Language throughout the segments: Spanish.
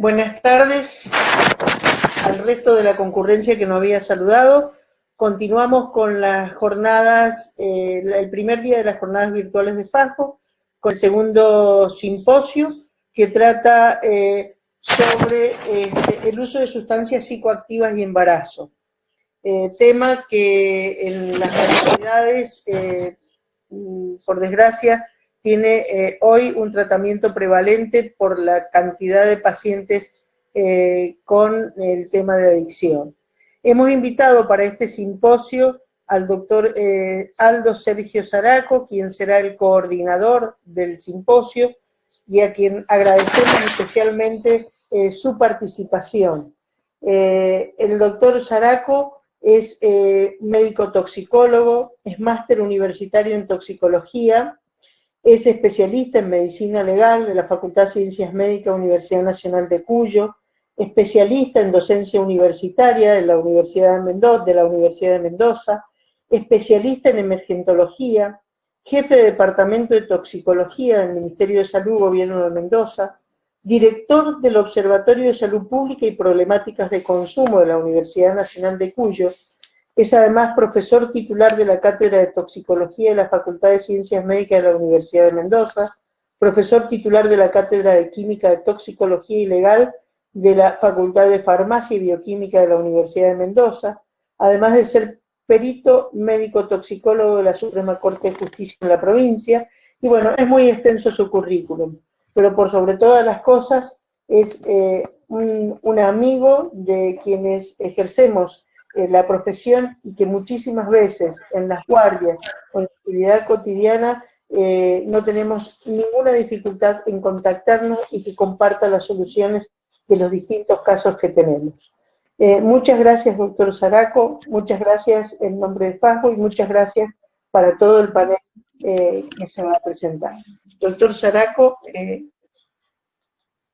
Buenas tardes al resto de la concurrencia que nos había saludado. Continuamos con las jornadas, el primer día de las jornadas virtuales de FAJO, con el segundo simposio que trata sobre el uso de sustancias psicoactivas y embarazo. Tema que en las comunidades, por desgracia, tiene hoy un tratamiento prevalente por la cantidad de pacientes con el tema de adicción. Hemos invitado para este simposio al doctor Aldo Sergio Zaraco, quien será el coordinador del simposio y a quien agradecemos especialmente su participación. El doctor Zaraco es médico toxicólogo, es máster universitario en toxicología, es especialista en medicina legal de la Facultad de Ciencias Médicas, Universidad Nacional de Cuyo, especialista en docencia universitaria de la Universidad de Mendoza, especialista en emergentología, jefe de departamento de toxicología del Ministerio de Salud, Gobierno de Mendoza, director del Observatorio de Salud Pública y Problemáticas de Consumo de la Universidad Nacional de Cuyo. Es además profesor titular de la Cátedra de Toxicología de la Facultad de Ciencias Médicas de la Universidad de Mendoza, profesor titular de la Cátedra de Química de Toxicología y Legal de la Facultad de Farmacia y Bioquímica de la Universidad de Mendoza, además de ser perito médico toxicólogo de la Suprema Corte de Justicia en la provincia, y bueno, es muy extenso su currículum, pero por sobre todas las cosas es un amigo de quienes ejercemos la profesión y que muchísimas veces en las guardias o en la actividad cotidiana no tenemos ninguna dificultad en contactarnos y que comparta las soluciones de los distintos casos que tenemos. Muchas gracias, doctor Zaraco, muchas gracias en nombre de FAJO y muchas gracias para todo el panel que se va a presentar. Doctor Zaraco,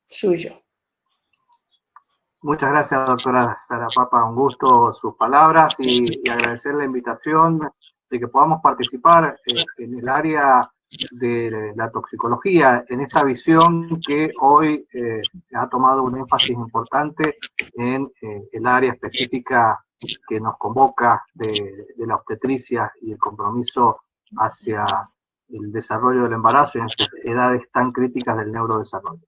suyo. Muchas gracias, doctora Sara Papa, un gusto sus palabras y agradecer la invitación de que podamos participar en el área de la toxicología, en esta visión que hoy ha tomado un énfasis importante en el área específica que nos convoca de la obstetricia y el compromiso hacia el desarrollo del embarazo en estas edades tan críticas del neurodesarrollo.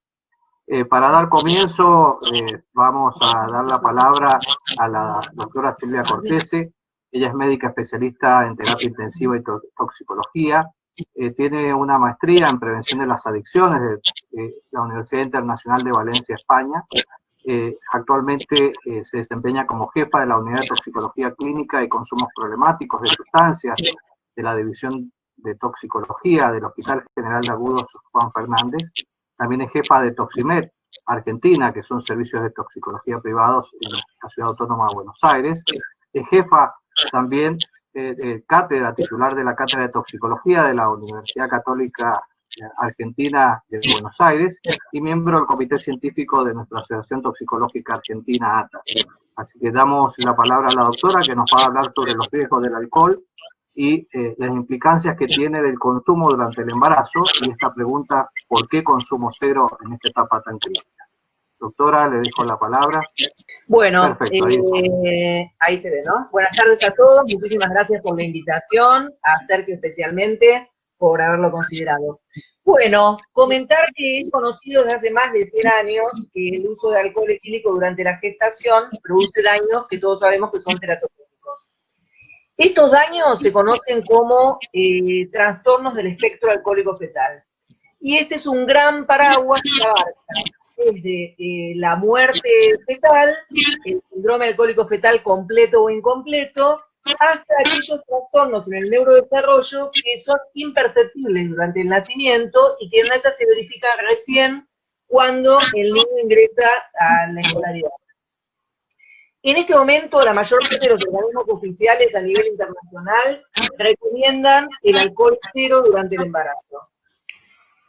Para dar comienzo, vamos a dar la palabra a la doctora Silvia Cortese. Ella es médica especialista en terapia intensiva y toxicología. Tiene una maestría en prevención de las adicciones de la Universidad Internacional de Valencia, España. Actualmente se desempeña como jefa de la Unidad de Toxicología Clínica y Consumos Problemáticos de Sustancias de la División de Toxicología del Hospital General de Agudos Juan Fernández. También es jefa de Toximed Argentina, que son servicios de toxicología privados en la Ciudad Autónoma de Buenos Aires. Es jefa también cátedra titular de la Cátedra de Toxicología de la Universidad Católica Argentina de Buenos Aires y miembro del Comité Científico de nuestra Asociación Toxicológica Argentina, ATA. Así que damos la palabra a la doctora que nos va a hablar sobre los riesgos del alcohol y las implicancias que tiene del consumo durante el embarazo y esta pregunta, ¿por qué consumo cero en esta etapa tan crítica? Doctora, le dejo la palabra. Bueno, perfecto, ahí se ve, ¿no? Buenas tardes a todos, muchísimas gracias por la invitación, a Sergio especialmente por haberlo considerado. Bueno, comentar que es conocido desde hace más de 100 años que el uso de alcohol etílico durante la gestación produce daños que todos sabemos que son teratogénicos. Estos daños se conocen como trastornos del espectro alcohólico fetal. Y este es un gran paraguas que abarca desde la muerte fetal, el síndrome alcohólico fetal completo o incompleto, hasta aquellos trastornos en el neurodesarrollo que son imperceptibles durante el nacimiento y que en esa se verifica recién cuando el niño ingresa a la escolaridad. En este momento, la mayor parte de los organismos oficiales a nivel internacional recomiendan el alcohol cero durante el embarazo.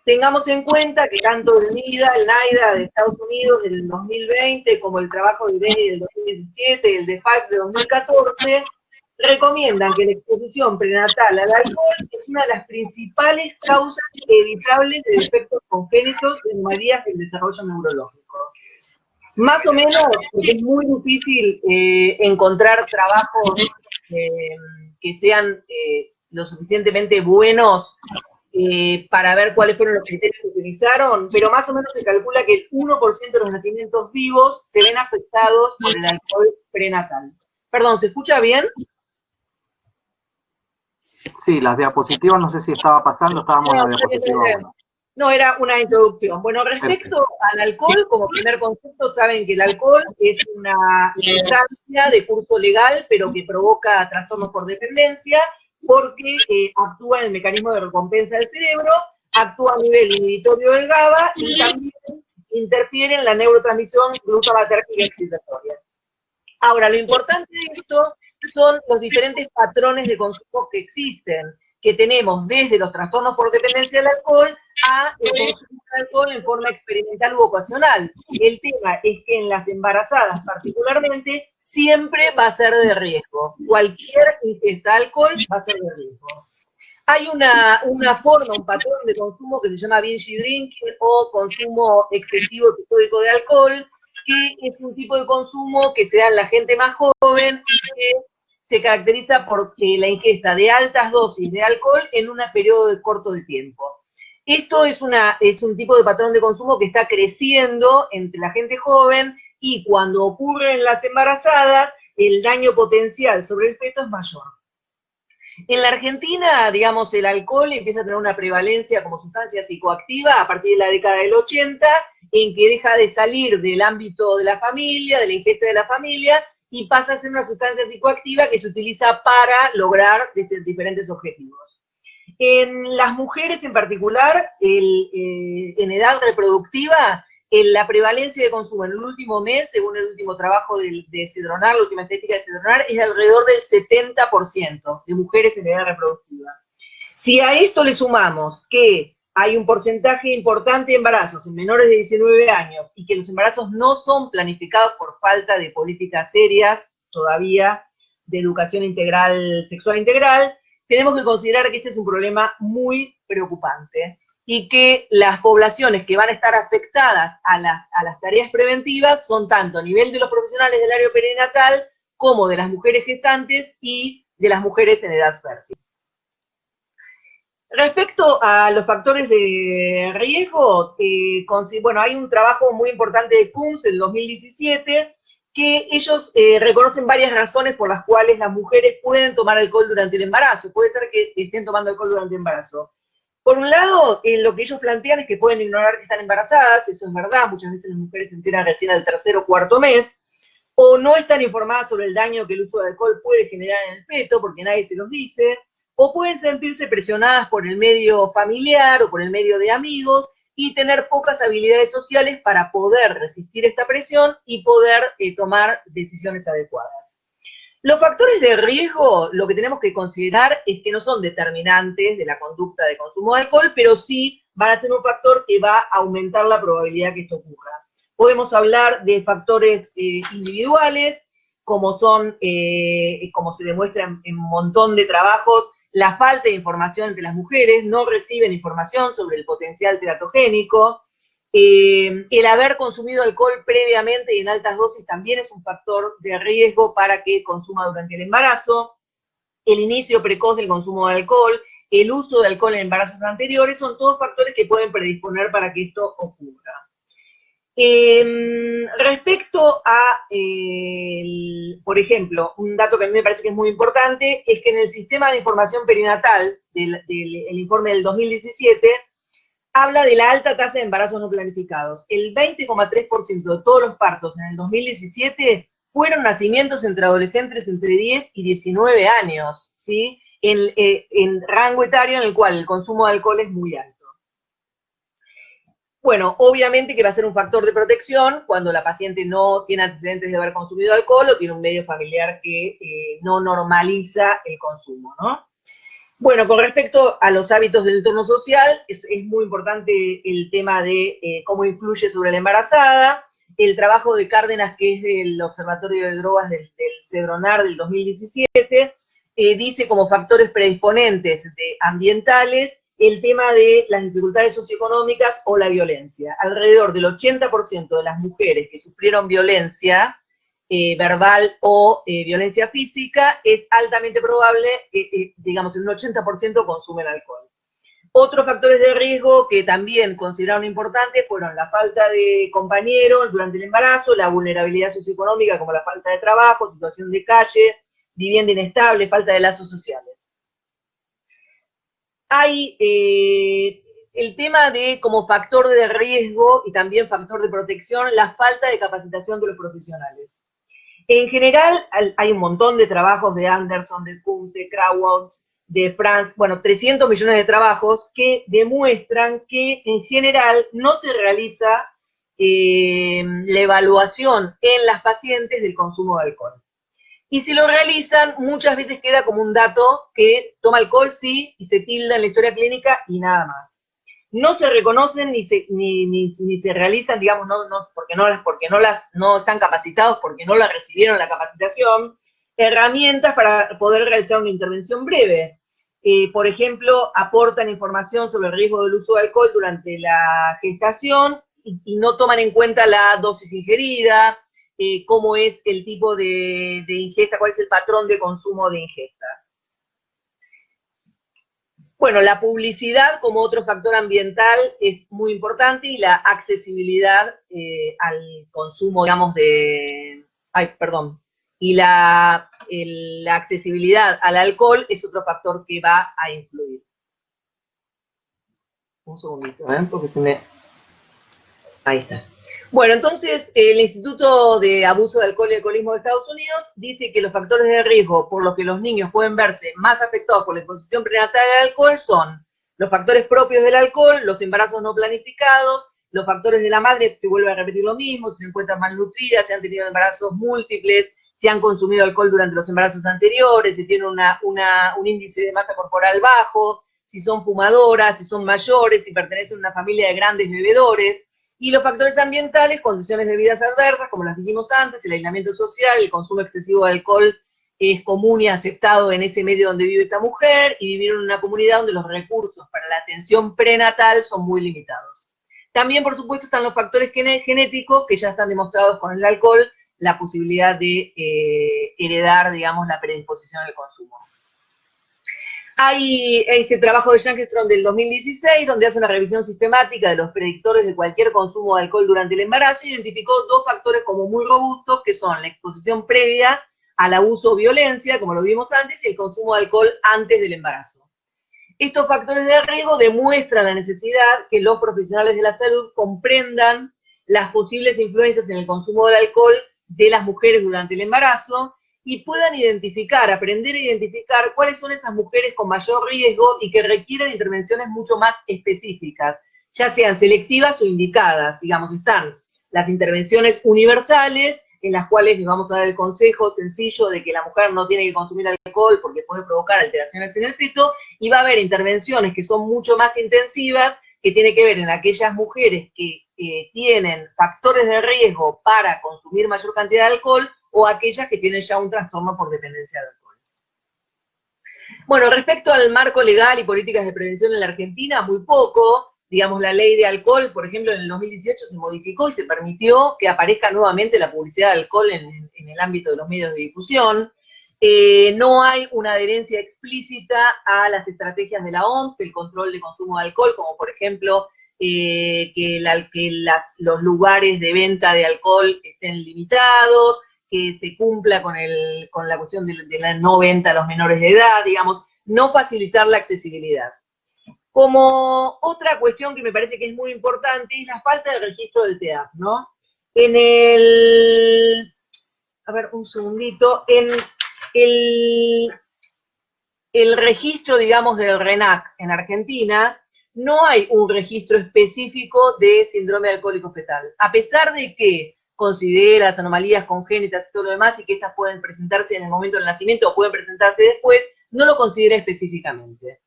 Tengamos en cuenta que tanto el NIDA, el NIDA de Estados Unidos del 2020, como el trabajo de IBENI del 2017 y el de FAC de 2014, recomiendan que la exposición prenatal al alcohol es una de las principales causas evitables de defectos congénitos de anomalías del desarrollo neurológico. Más o menos, porque es muy difícil encontrar trabajos que sean lo suficientemente buenos para ver cuáles fueron los criterios que utilizaron, pero más o menos se calcula que el 1% de los nacimientos vivos se ven afectados por el alcohol prenatal. Perdón, ¿se escucha bien? Sí, las diapositivas, no sé si estaba pasando, estábamos en la diapositiva 1. No, era una introducción. Bueno, respecto al alcohol, como primer concepto, saben que el alcohol es una sustancia de curso legal, pero que provoca trastornos por dependencia, porque actúa en el mecanismo de recompensa del cerebro, actúa a nivel inhibitorio del GABA y también interfiere en la neurotransmisión glutamatérgica excitatoria. Ahora, lo importante de esto son los diferentes patrones de consumo que existen, que tenemos desde los trastornos por dependencia del alcohol a el consumo de alcohol en forma experimental u ocasional. El tema es que en las embarazadas particularmente siempre va a ser de riesgo. Cualquier ingesta de alcohol va a ser de riesgo. Hay una forma, un patrón de consumo que se llama binge drinking o consumo excesivo episódico de alcohol, que es un tipo de consumo que se da en la gente más joven y que se caracteriza por la ingesta de altas dosis de alcohol en un periodo corto de tiempo. Esto es un tipo de patrón de consumo que está creciendo entre la gente joven y cuando ocurre en las embarazadas, el daño potencial sobre el feto es mayor. En la Argentina, digamos, el alcohol empieza a tener una prevalencia como sustancia psicoactiva a partir de la década del 80, en que deja de salir del ámbito de la familia, de la ingesta de la familia, y pasa a ser una sustancia psicoactiva que se utiliza para lograr diferentes objetivos. En las mujeres en particular, en edad reproductiva, la prevalencia de consumo en el último mes, según el último trabajo de Cedronar, la última estadística de Cedronar, es de alrededor del 70% de mujeres en edad reproductiva. Si a esto le sumamos que hay un porcentaje importante de embarazos en menores de 19 años y que los embarazos no son planificados por falta de políticas serias todavía de educación integral, sexual integral, tenemos que considerar que este es un problema muy preocupante y que las poblaciones que van a estar afectadas a las tareas preventivas son tanto a nivel de los profesionales del área perinatal como de las mujeres gestantes y de las mujeres en edad fértil. Respecto a los factores de riesgo, bueno, hay un trabajo muy importante de CUMS del 2017 que ellos reconocen varias razones por las cuales las mujeres pueden tomar alcohol durante el embarazo. Puede ser que estén tomando alcohol durante el embarazo. Por un lado, lo que ellos plantean es que pueden ignorar que están embarazadas, eso es verdad, muchas veces las mujeres se enteran recién al tercer o cuarto mes, o no están informadas sobre el daño que el uso de alcohol puede generar en el feto, porque nadie se los dice, o pueden sentirse presionadas por el medio familiar o por el medio de amigos y tener pocas habilidades sociales para poder resistir esta presión y poder tomar decisiones adecuadas. Los factores de riesgo, lo que tenemos que considerar es que no son determinantes de la conducta de consumo de alcohol, pero sí van a ser un factor que va a aumentar la probabilidad que esto ocurra. Podemos hablar de factores individuales, como son, como se demuestra en un montón de trabajos, la falta de información entre las mujeres, no reciben información sobre el potencial teratogénico, el haber consumido alcohol previamente y en altas dosis también es un factor de riesgo para que consuma durante el embarazo, el inicio precoz del consumo de alcohol, el uso de alcohol en embarazos anteriores, son todos factores que pueden predisponer para que esto ocurra. Respecto a, por ejemplo, un dato que a mí me parece que es muy importante, es que en el sistema de información perinatal del informe del 2017, habla de la alta tasa de embarazos no planificados. El 20,3% de todos los partos en el 2017 fueron nacimientos entre adolescentes entre 10 y 19 años, ¿sí? En rango etario en el cual el consumo de alcohol es muy alto. Bueno, obviamente que va a ser un factor de protección cuando la paciente no tiene antecedentes de haber consumido alcohol o tiene un medio familiar que no normaliza el consumo, ¿no? Bueno, con respecto a los hábitos del entorno social, es muy importante el tema de cómo influye sobre la embarazada. El trabajo de Cárdenas, que es del Observatorio de Drogas del Cedronar del 2017, dice como factores predisponentes ambientales el tema de las dificultades socioeconómicas o la violencia. Alrededor del 80% de las mujeres que sufrieron violencia verbal o violencia física, es altamente probable que, digamos, en un 80% consumen alcohol. Otros factores de riesgo que también consideraron importantes fueron la falta de compañeros durante el embarazo, la vulnerabilidad socioeconómica como la falta de trabajo, situación de calle, vivienda inestable, falta de lazos sociales. Hay el tema de, como factor de riesgo y también factor de protección, la falta de capacitación de los profesionales. En general, hay un montón de trabajos de Anderson, de Kunz, de Kraus, de Franz, bueno, 300 millones de trabajos que demuestran que en general no se realiza la evaluación en las pacientes del consumo de alcohol. Y si lo realizan, muchas veces queda como un dato que toma alcohol, sí, y se tilda en la historia clínica y nada más. No se reconocen ni se realizan, digamos, porque no están capacitados, porque no la recibieron la capacitación, herramientas para poder realizar una intervención breve. Por ejemplo, aportan información sobre el riesgo del uso de alcohol durante la gestación y no toman en cuenta la dosis ingerida, cómo es el tipo de ingesta, cuál es el patrón de consumo de ingesta. Bueno, la publicidad como otro factor ambiental es muy importante y la accesibilidad al consumo, digamos, y la accesibilidad al alcohol es otro factor que va a influir. Un segundito, porque se me... Ahí está. Bueno, entonces, el Instituto de Abuso de Alcohol y Alcoholismo de Estados Unidos dice que los factores de riesgo por los que los niños pueden verse más afectados por la exposición prenatal al alcohol son los factores propios del alcohol, los embarazos no planificados, los factores de la madre, se vuelve a repetir lo mismo, si se encuentran malnutridas, si han tenido embarazos múltiples, si han consumido alcohol durante los embarazos anteriores, si tienen un índice de masa corporal bajo, si son fumadoras, si son mayores, si pertenecen a una familia de grandes bebedores. Y los factores ambientales, condiciones de vidas adversas, como las dijimos antes, el aislamiento social, el consumo excesivo de alcohol es común y aceptado en ese medio donde vive esa mujer, y vivir en una comunidad donde los recursos para la atención prenatal son muy limitados. También, por supuesto, están los factores genéticos, que ya están demostrados con el alcohol, la posibilidad de heredar, digamos, la predisposición al consumo. Hay este trabajo de Youngstrom del 2016, donde hace una revisión sistemática de los predictores de cualquier consumo de alcohol durante el embarazo, y identificó dos factores como muy robustos, que son la exposición previa al abuso o violencia, como lo vimos antes, y el consumo de alcohol antes del embarazo. Estos factores de riesgo demuestran la necesidad que los profesionales de la salud comprendan las posibles influencias en el consumo del alcohol de las mujeres durante el embarazo, y puedan identificar, aprender a identificar cuáles son esas mujeres con mayor riesgo y que requieren intervenciones mucho más específicas, ya sean selectivas o indicadas. Digamos, están las intervenciones universales, en las cuales les vamos a dar el consejo sencillo de que la mujer no tiene que consumir alcohol porque puede provocar alteraciones en el feto, y va a haber intervenciones que son mucho más intensivas, que tienen que ver en aquellas mujeres que tienen factores de riesgo para consumir mayor cantidad de alcohol, o aquellas que tienen ya un trastorno por dependencia de alcohol. Bueno, respecto al marco legal y políticas de prevención en la Argentina, muy poco. Digamos, la ley de alcohol, por ejemplo, en el 2018 se modificó y se permitió que aparezca nuevamente la publicidad de alcohol en el ámbito de los medios de difusión. No hay una adherencia explícita a las estrategias de la OMS, del control de consumo de alcohol, como por ejemplo que los lugares de venta de alcohol estén limitados, que se cumpla con la cuestión de la no venta a los menores de edad, digamos, no facilitar la accesibilidad. Como otra cuestión que me parece que es muy importante es la falta de registro del TEAP, ¿no? A ver, un segundito, en el registro, digamos, del RENAC en Argentina, no hay un registro específico de síndrome alcohólico fetal, a pesar de que considera las anomalías congénitas y todo lo demás, y que estas pueden presentarse en el momento del nacimiento o pueden presentarse después, no lo considera específicamente.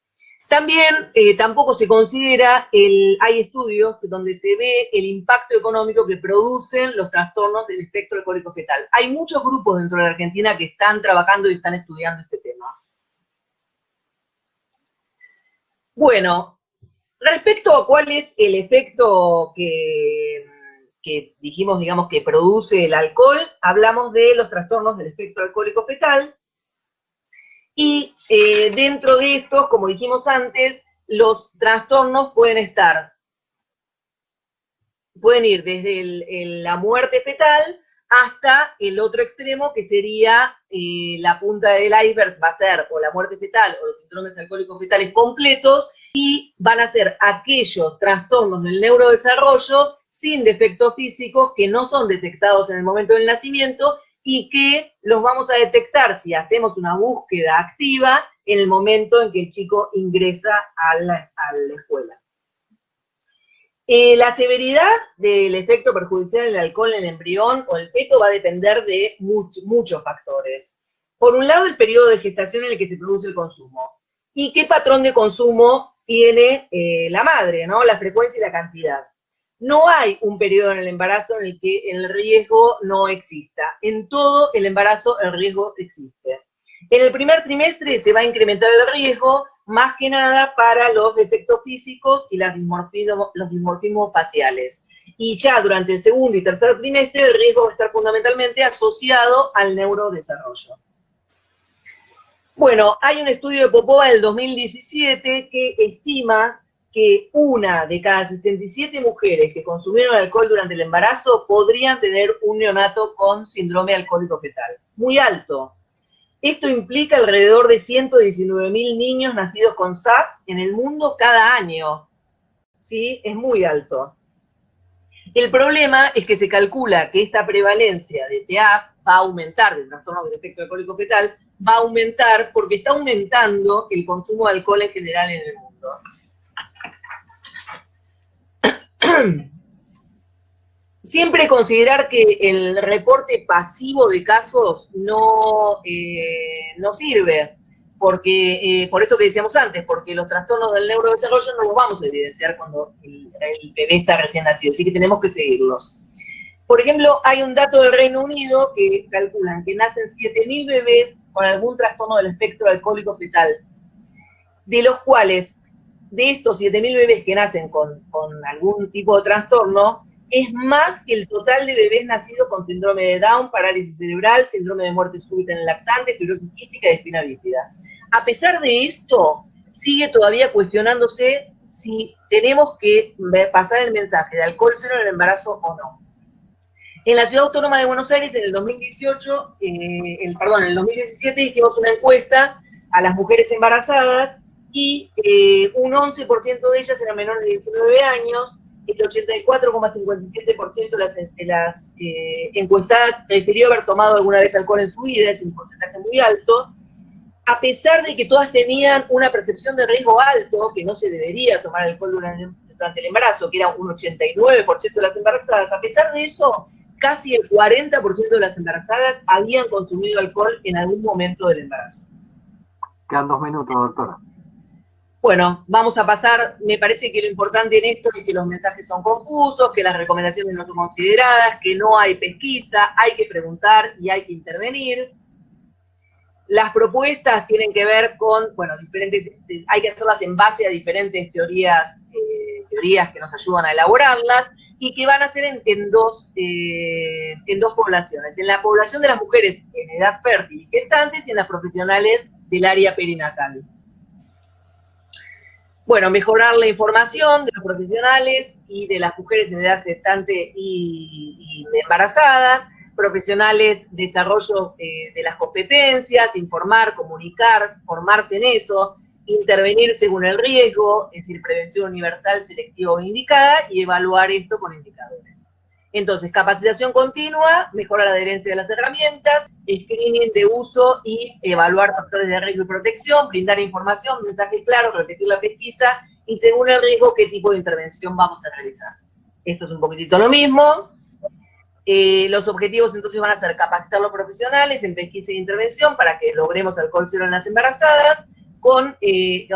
También tampoco se considera, hay estudios donde se ve el impacto económico que producen los trastornos del espectro alcohólico fetal. Hay muchos grupos dentro de la Argentina que están trabajando y están estudiando este tema. Bueno, Respecto a cuál es el efecto que dijimos, digamos, que produce el alcohol, hablamos de los trastornos del espectro alcohólico fetal, y dentro de estos, como dijimos antes, los trastornos pueden ir desde la muerte fetal hasta el otro extremo, que sería la punta del iceberg, va a ser o la muerte fetal o los síndromes alcohólicos fetales completos, y van a ser aquellos trastornos del neurodesarrollo sin defectos físicos que no son detectados en el momento del nacimiento y que los vamos a detectar si hacemos una búsqueda activa en el momento en que el chico ingresa a la escuela. La severidad del efecto perjudicial del alcohol en el embrión o el feto va a depender de muchos factores. Por un lado, el periodo de gestación en el que se produce el consumo. ¿Y qué patrón de consumo tiene la madre, ¿no? La frecuencia y la cantidad. No hay un periodo en el embarazo en el que el riesgo no exista. En todo el embarazo el riesgo existe. En el primer trimestre se va a incrementar el riesgo, más que nada para los defectos físicos y los dimorfismos faciales. Y ya durante el segundo y tercer trimestre el riesgo va a estar fundamentalmente asociado al neurodesarrollo. Bueno, hay un estudio de Popova del 2017 que estima que 1 de cada 67 mujeres que consumieron alcohol durante el embarazo podrían tener un neonato con síndrome alcohólico fetal. Muy alto. Esto implica alrededor de 119.000 niños nacidos con SAP en el mundo cada año. ¿Sí? Es muy alto. El problema es que se calcula que esta prevalencia de TEAF va a aumentar, del trastorno del efecto alcohólico fetal, va a aumentar porque está aumentando el consumo de alcohol en general en el mundo. Siempre considerar que el reporte pasivo de casos no sirve, porque, por esto que decíamos antes, porque los trastornos del neurodesarrollo no los vamos a evidenciar cuando el bebé está recién nacido, así que tenemos que seguirlos. Por ejemplo, hay un dato del Reino Unido que calculan que nacen 7.000 bebés con algún trastorno del espectro alcohólico fetal, de los cuales, de estos 7.000 bebés que nacen con algún tipo de trastorno, es más que el total de bebés nacidos con síndrome de Down, parálisis cerebral, síndrome de muerte súbita en el lactante, fibrosis quística y espina bífida. A pesar de esto, sigue todavía cuestionándose si tenemos que pasar el mensaje de alcohol cero en el embarazo o no. En la Ciudad Autónoma de Buenos Aires, en el 2017, hicimos una encuesta a las mujeres embarazadas y un 11% de ellas eran menores de 19 años, el 84,57% de las encuestadas refirió haber tomado alguna vez alcohol en su vida, es un porcentaje muy alto, a pesar de que todas tenían una percepción de riesgo alto, que no se debería tomar alcohol durante el embarazo, que era un 89% de las embarazadas. A pesar de eso, casi el 40% de las embarazadas habían consumido alcohol en algún momento del embarazo. Quedan 2 minutos, doctora. Bueno, vamos a pasar, me parece que lo importante en esto es que los mensajes son confusos, que las recomendaciones no son consideradas, que no hay pesquisa, hay que preguntar y hay que intervenir. Las propuestas tienen que ver con, bueno, hay que hacerlas en base a diferentes teorías que nos ayudan a elaborarlas y que van a ser en dos poblaciones, en la población de las mujeres en edad fértil y gestantes y en las profesionales del área perinatal. Bueno, mejorar la información de los profesionales y de las mujeres en edad gestante y embarazadas, profesionales, desarrollo de las competencias, informar, comunicar, formarse en eso, intervenir según el riesgo, es decir, prevención universal, selectiva o indicada, y evaluar esto con indicadores. Entonces, capacitación continua, mejora la adherencia de las herramientas, screening de uso y evaluar factores de riesgo y protección, brindar información, mensajes claros, repetir la pesquisa y según el riesgo qué tipo de intervención vamos a realizar. Esto es un poquitito lo mismo. Los objetivos entonces van a ser capacitar a los profesionales en pesquisa e intervención para que logremos alcohol cero en las embarazadas, con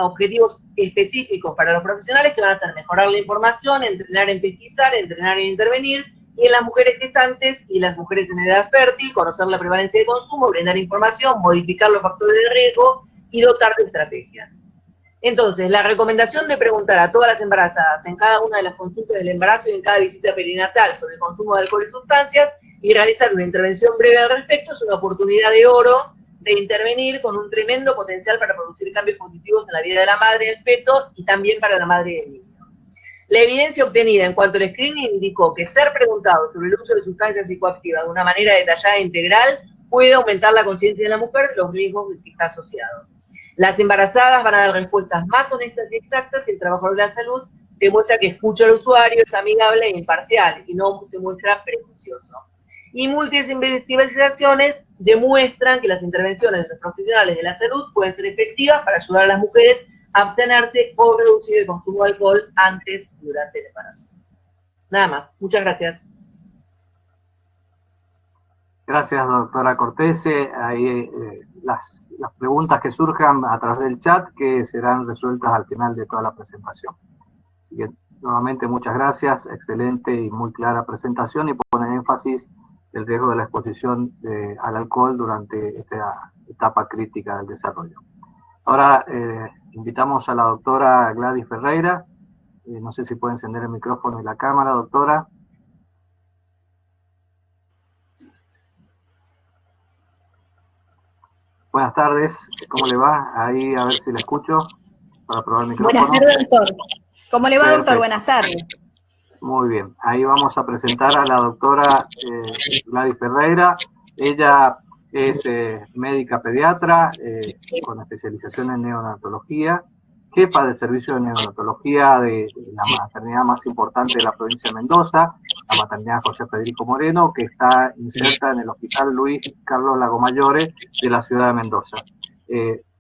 objetivos específicos para los profesionales que van a ser mejorar la información, entrenar en pesquisar, entrenar en intervenir, y en las mujeres gestantes y las mujeres en edad fértil, conocer la prevalencia de consumo, brindar información, modificar los factores de riesgo y dotar de estrategias. Entonces, la recomendación de preguntar a todas las embarazadas en cada una de las consultas del embarazo y en cada visita perinatal sobre el consumo de alcohol y sustancias y realizar una intervención breve al respecto es una oportunidad de oro de intervenir con un tremendo potencial para producir cambios positivos en la vida de la madre y el feto y también para la madre y el niño. La evidencia obtenida en cuanto al screening indicó que ser preguntado sobre el uso de sustancias psicoactivas de una manera detallada e integral puede aumentar la conciencia de la mujer de los riesgos que está asociado. Las embarazadas van a dar respuestas más honestas y exactas y el trabajador de la salud demuestra que escucha al usuario, es amigable e imparcial y no se muestra prejuicioso. Y múltiples investigaciones demuestran que las intervenciones de los profesionales de la salud pueden ser efectivas para ayudar a las mujeres a abstenerse o reducir el consumo de alcohol antes y durante el embarazo. Nada más. Muchas gracias. Gracias, doctora Cortese. Ahí las preguntas que surjan a través del chat que serán resueltas al final de toda la presentación. Así que, nuevamente, muchas gracias. Excelente y muy clara presentación y pone énfasis el riesgo de la exposición al alcohol durante esta etapa crítica del desarrollo. Ahora invitamos a la doctora Gladys Ferreira. No sé si puede encender el micrófono y la cámara, doctora. Buenas tardes, ¿cómo le va? Ahí a ver si la escucho para probar el micrófono. Buenas tardes, doctor. ¿Cómo le va, Perfecto. doctor? Buenas tardes. Muy bien, ahí vamos a presentar a la doctora Gladys Ferreira. Ella es médica pediatra con especialización en neonatología, jefa del servicio de neonatología de la maternidad más importante de la provincia de Mendoza, la maternidad José Federico Moreno, que está inserta en el Hospital Luis Carlos Lagomayore de la ciudad de Mendoza.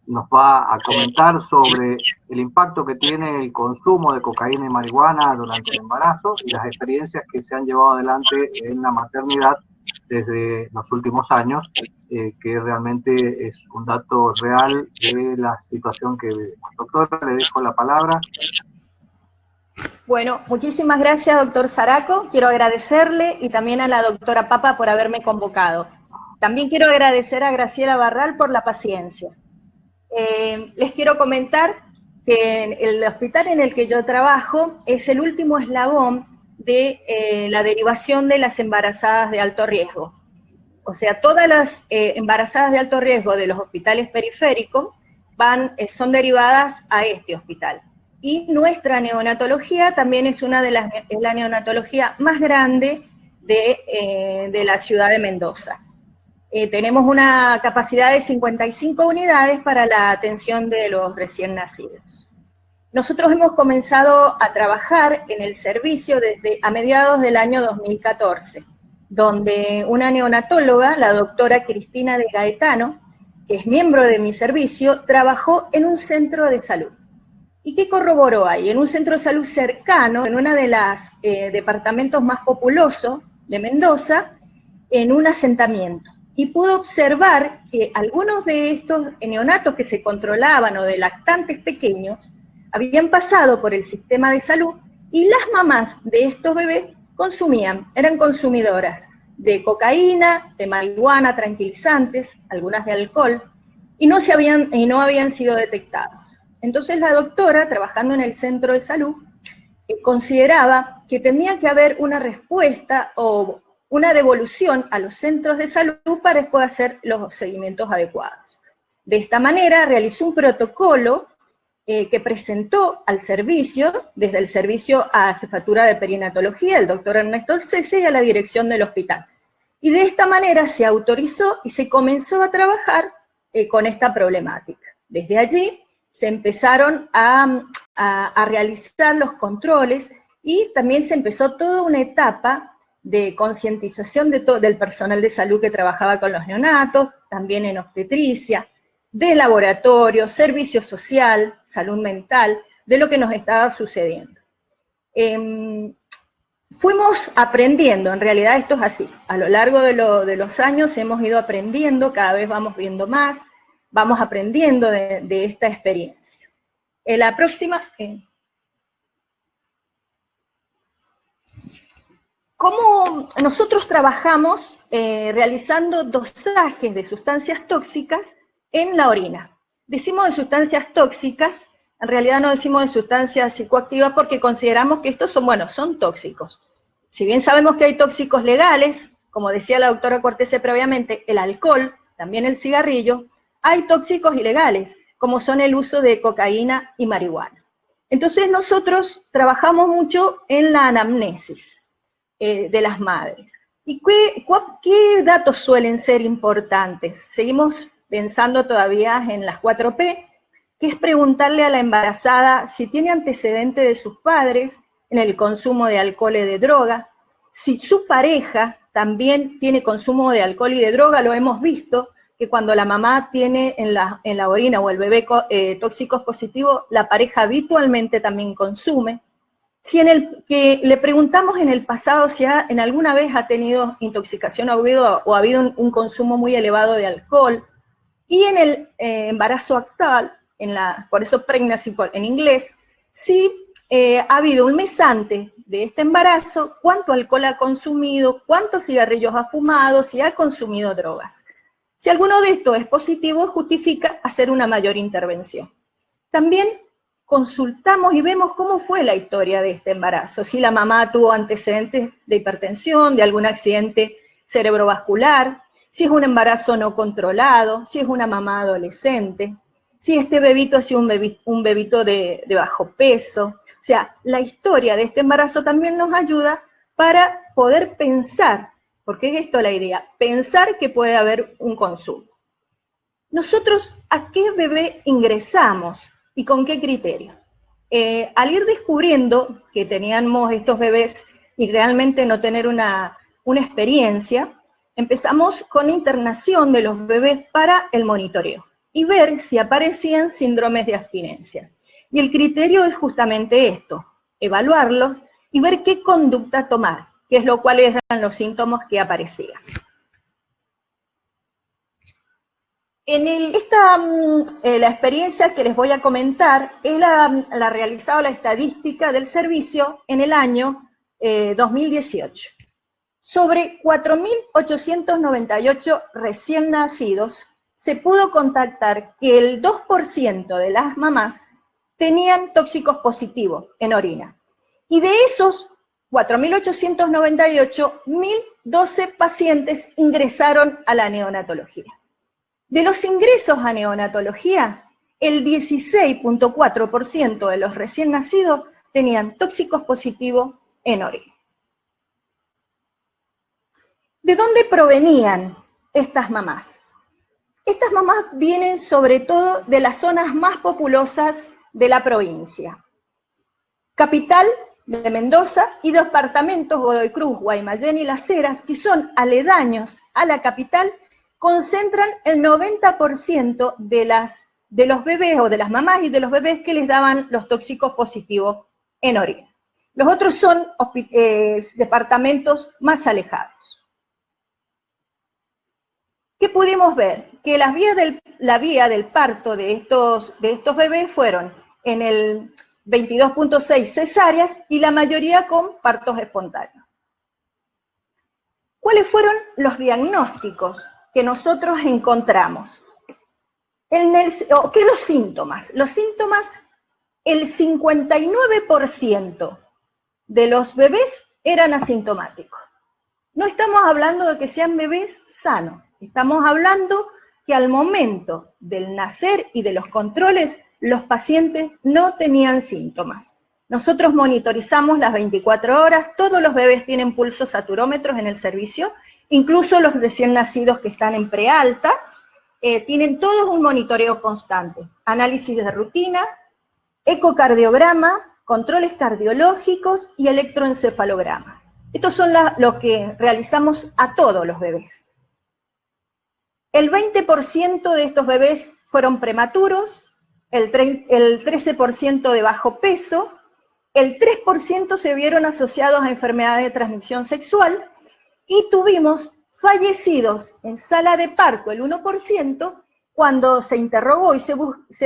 Nos va a comentar sobre el impacto que tiene el consumo de cocaína y marihuana durante el embarazo y las experiencias que se han llevado adelante en la maternidad desde los últimos años, que realmente es un dato real de la situación que vivimos. Doctora, le dejo la palabra. Bueno, muchísimas gracias, doctor Saraco. Quiero agradecerle y también a la doctora Papa por haberme convocado. También quiero agradecer a Graciela Barral por la paciencia. Les quiero comentar que el hospital en el que yo trabajo es el último eslabón de la derivación de las embarazadas de alto riesgo. O sea, todas las embarazadas de alto riesgo de los hospitales periféricos son derivadas a este hospital. Y nuestra neonatología también es la neonatología más grande de la ciudad de Mendoza. Tenemos una capacidad de 55 unidades para la atención de los recién nacidos. Nosotros hemos comenzado a trabajar en el servicio desde a mediados del año 2014, donde una neonatóloga, la doctora Cristina de Gaetano, que es miembro de mi servicio, trabajó en un centro de salud. ¿Y qué corroboró ahí? En un centro de salud cercano, en uno de los departamentos más populosos de Mendoza, en un asentamiento. Y pudo observar que algunos de estos neonatos que se controlaban o de lactantes pequeños habían pasado por el sistema de salud y las mamás de estos bebés eran consumidoras de cocaína, de marihuana, tranquilizantes, algunas de alcohol, y no habían sido detectados. Entonces la doctora, trabajando en el centro de salud, consideraba que tenía que haber una respuesta o una devolución a los centros de salud para después hacer los seguimientos adecuados. De esta manera realizó un protocolo que presentó al servicio, desde el servicio a Jefatura de Perinatología, el doctor Ernesto Cese, y a la dirección del hospital. Y de esta manera se autorizó y se comenzó a trabajar con esta problemática. Desde allí se empezaron a realizar los controles y también se empezó toda una etapa de concientización del personal de salud que trabajaba con los neonatos, también en obstetricia, de laboratorio, servicio social, salud mental, de lo que nos estaba sucediendo. Fuimos aprendiendo, en realidad esto es así, a lo largo de los años hemos ido aprendiendo, cada vez vamos viendo más, vamos aprendiendo de esta experiencia. La próxima... ¿Cómo nosotros trabajamos realizando dosajes de sustancias tóxicas en la orina? Decimos de sustancias tóxicas En realidad no decimos de sustancias psicoactivas porque consideramos que estos son, bueno, son tóxicos. Si bien sabemos que hay tóxicos legales, como decía la doctora Cortese previamente, el alcohol, también el cigarrillo, hay tóxicos ilegales, como son el uso de cocaína y marihuana. Entonces nosotros trabajamos mucho en la anamnesis de las madres. ¿Y qué datos suelen ser importantes? Seguimos pensando todavía en las 4P, que es preguntarle a la embarazada si tiene antecedente de sus padres en el consumo de alcohol y de droga, si su pareja también tiene consumo de alcohol y de droga. Lo hemos visto, que cuando la mamá tiene en la orina o el bebé tóxicos positivos, la pareja habitualmente también consume. Si que le preguntamos en el pasado si en alguna vez ha tenido intoxicación o ha habido un consumo muy elevado de alcohol, y en el embarazo actual, por eso pregnancy en inglés, si ha habido un mes antes de este embarazo, cuánto alcohol ha consumido, cuántos cigarrillos ha fumado, si ha consumido drogas. Si alguno de estos es positivo, justifica hacer una mayor intervención. También consultamos y vemos cómo fue la historia de este embarazo, si la mamá tuvo antecedentes de hipertensión, de algún accidente cerebrovascular, si es un embarazo no controlado, si es una mamá adolescente, si este bebito ha sido un bebito de bajo peso. O sea, la historia de este embarazo también nos ayuda para poder pensar, porque es esto la idea, pensar que puede haber un consumo. Nosotros, ¿a qué bebé ingresamos y con qué criterio? Al ir descubriendo que teníamos estos bebés y realmente no tener una experiencia, empezamos con internación de los bebés para el monitoreo y ver si aparecían síndromes de abstinencia. Y el criterio es justamente esto, evaluarlos y ver qué conducta tomar, que es lo cual eran los síntomas que aparecían. La experiencia que les voy a comentar es la realizada la estadística del servicio en el año 2018. Sobre 4.898 recién nacidos, se pudo contactar que el 2% de las mamás tenían tóxicos positivos en orina. Y de esos 4.898, 1.012 pacientes ingresaron a la neonatología. De los ingresos a neonatología, el 16.4% de los recién nacidos tenían tóxicos positivos en orina. ¿De dónde provenían estas mamás? Estas mamás vienen sobre todo de las zonas más populosas de la provincia. Capital de Mendoza y departamentos Godoy Cruz, Guaymallén y Las Heras, que son aledaños a la capital, concentran el 90% de los bebés o de las mamás y de los bebés que les daban los tóxicos positivos en orina. Los otros son departamentos más alejados. ¿Qué pudimos ver? Que la vía del parto de estos bebés fueron en el 22.6 cesáreas y la mayoría con partos espontáneos. ¿Cuáles fueron los diagnósticos que nosotros encontramos? ¿Qué los síntomas? Los síntomas, el 59% de los bebés eran asintomáticos. No estamos hablando de que sean bebés sanos, estamos hablando que al momento del nacer y de los controles, los pacientes no tenían síntomas. Nosotros monitorizamos las 24 horas, todos los bebés tienen pulsos saturómetros en el servicio, incluso los recién nacidos que están en prealta, tienen todos un monitoreo constante, análisis de rutina, ecocardiograma, controles cardiológicos y electroencefalogramas. Estos son los que realizamos a todos los bebés. El 20% de estos bebés fueron prematuros, el 13% de bajo peso, el 3% se vieron asociados a enfermedades de transmisión sexual y tuvimos fallecidos en sala de parto, el 1%, cuando se interrogó y se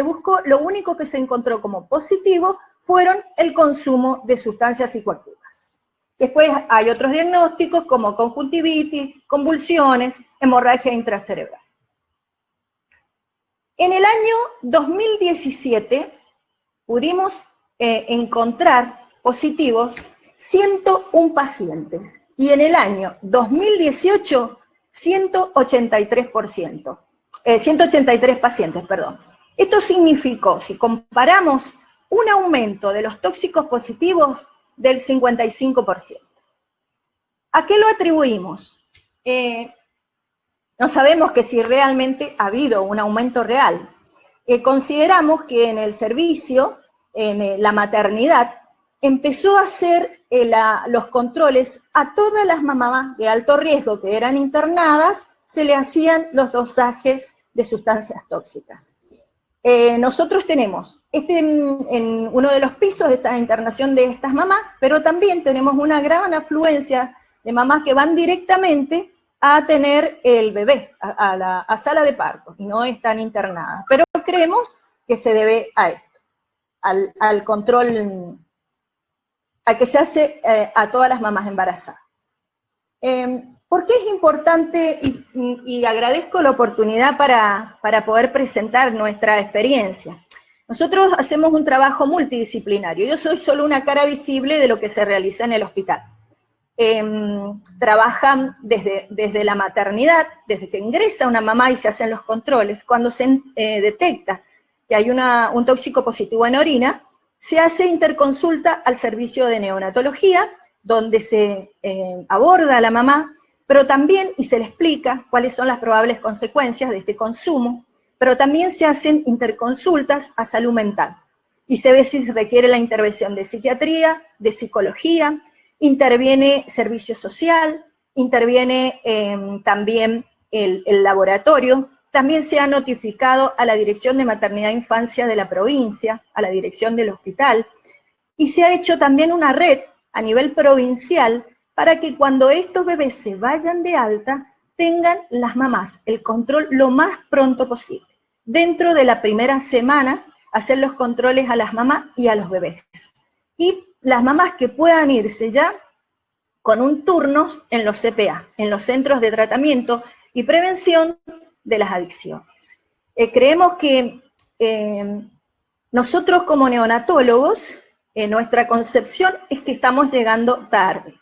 buscó, lo único que se encontró como positivo fueron el consumo de sustancias psicoactivas. Después hay otros diagnósticos como conjuntivitis, convulsiones, hemorragia intracerebral. En el año 2017 pudimos encontrar positivos 101 pacientes, y en el año 2018, 183 pacientes, perdón. Esto significó, si comparamos, un aumento de los tóxicos positivos del 55%. ¿A qué lo atribuimos? No sabemos que si realmente ha habido un aumento real. Consideramos que en el servicio, en la maternidad, empezó a hacer los controles a todas las mamás de alto riesgo que eran internadas, se le hacían los dosajes de sustancias tóxicas. Nosotros tenemos en uno de los pisos esta internación de estas mamás, pero también tenemos una gran afluencia de mamás que van directamente a tener el bebé, a sala de parto, y no están internadas. Pero creemos que se debe a esto, al control, a que se hace a todas las mamás embarazadas. ¿Por qué es importante, y agradezco la oportunidad para poder presentar nuestra experiencia? Nosotros hacemos un trabajo multidisciplinario. Yo soy solo una cara visible de lo que se realiza en el hospital. Trabajan desde la maternidad, desde que ingresa una mamá y se hacen los controles. Cuando se detecta que hay un tóxico positivo en orina, se hace interconsulta al servicio de neonatología, donde se aborda a la mamá, pero también, y se le explica cuáles son las probables consecuencias de este consumo, pero también se hacen interconsultas a salud mental, y se ve si se requiere la intervención de psiquiatría, de psicología, interviene servicio social, interviene también el laboratorio, también se ha notificado a la Dirección de Maternidad e Infancia de la provincia, a la dirección del hospital, y se ha hecho también una red a nivel provincial para que cuando estos bebés se vayan de alta, tengan las mamás el control lo más pronto posible. Dentro de la primera semana, hacer los controles a las mamás y a los bebés. Y las mamás que puedan irse ya con un turno en los CPA, en los Centros de Tratamiento y Prevención de las Adicciones. Creemos que nosotros como neonatólogos, nuestra concepción es que estamos llegando tarde,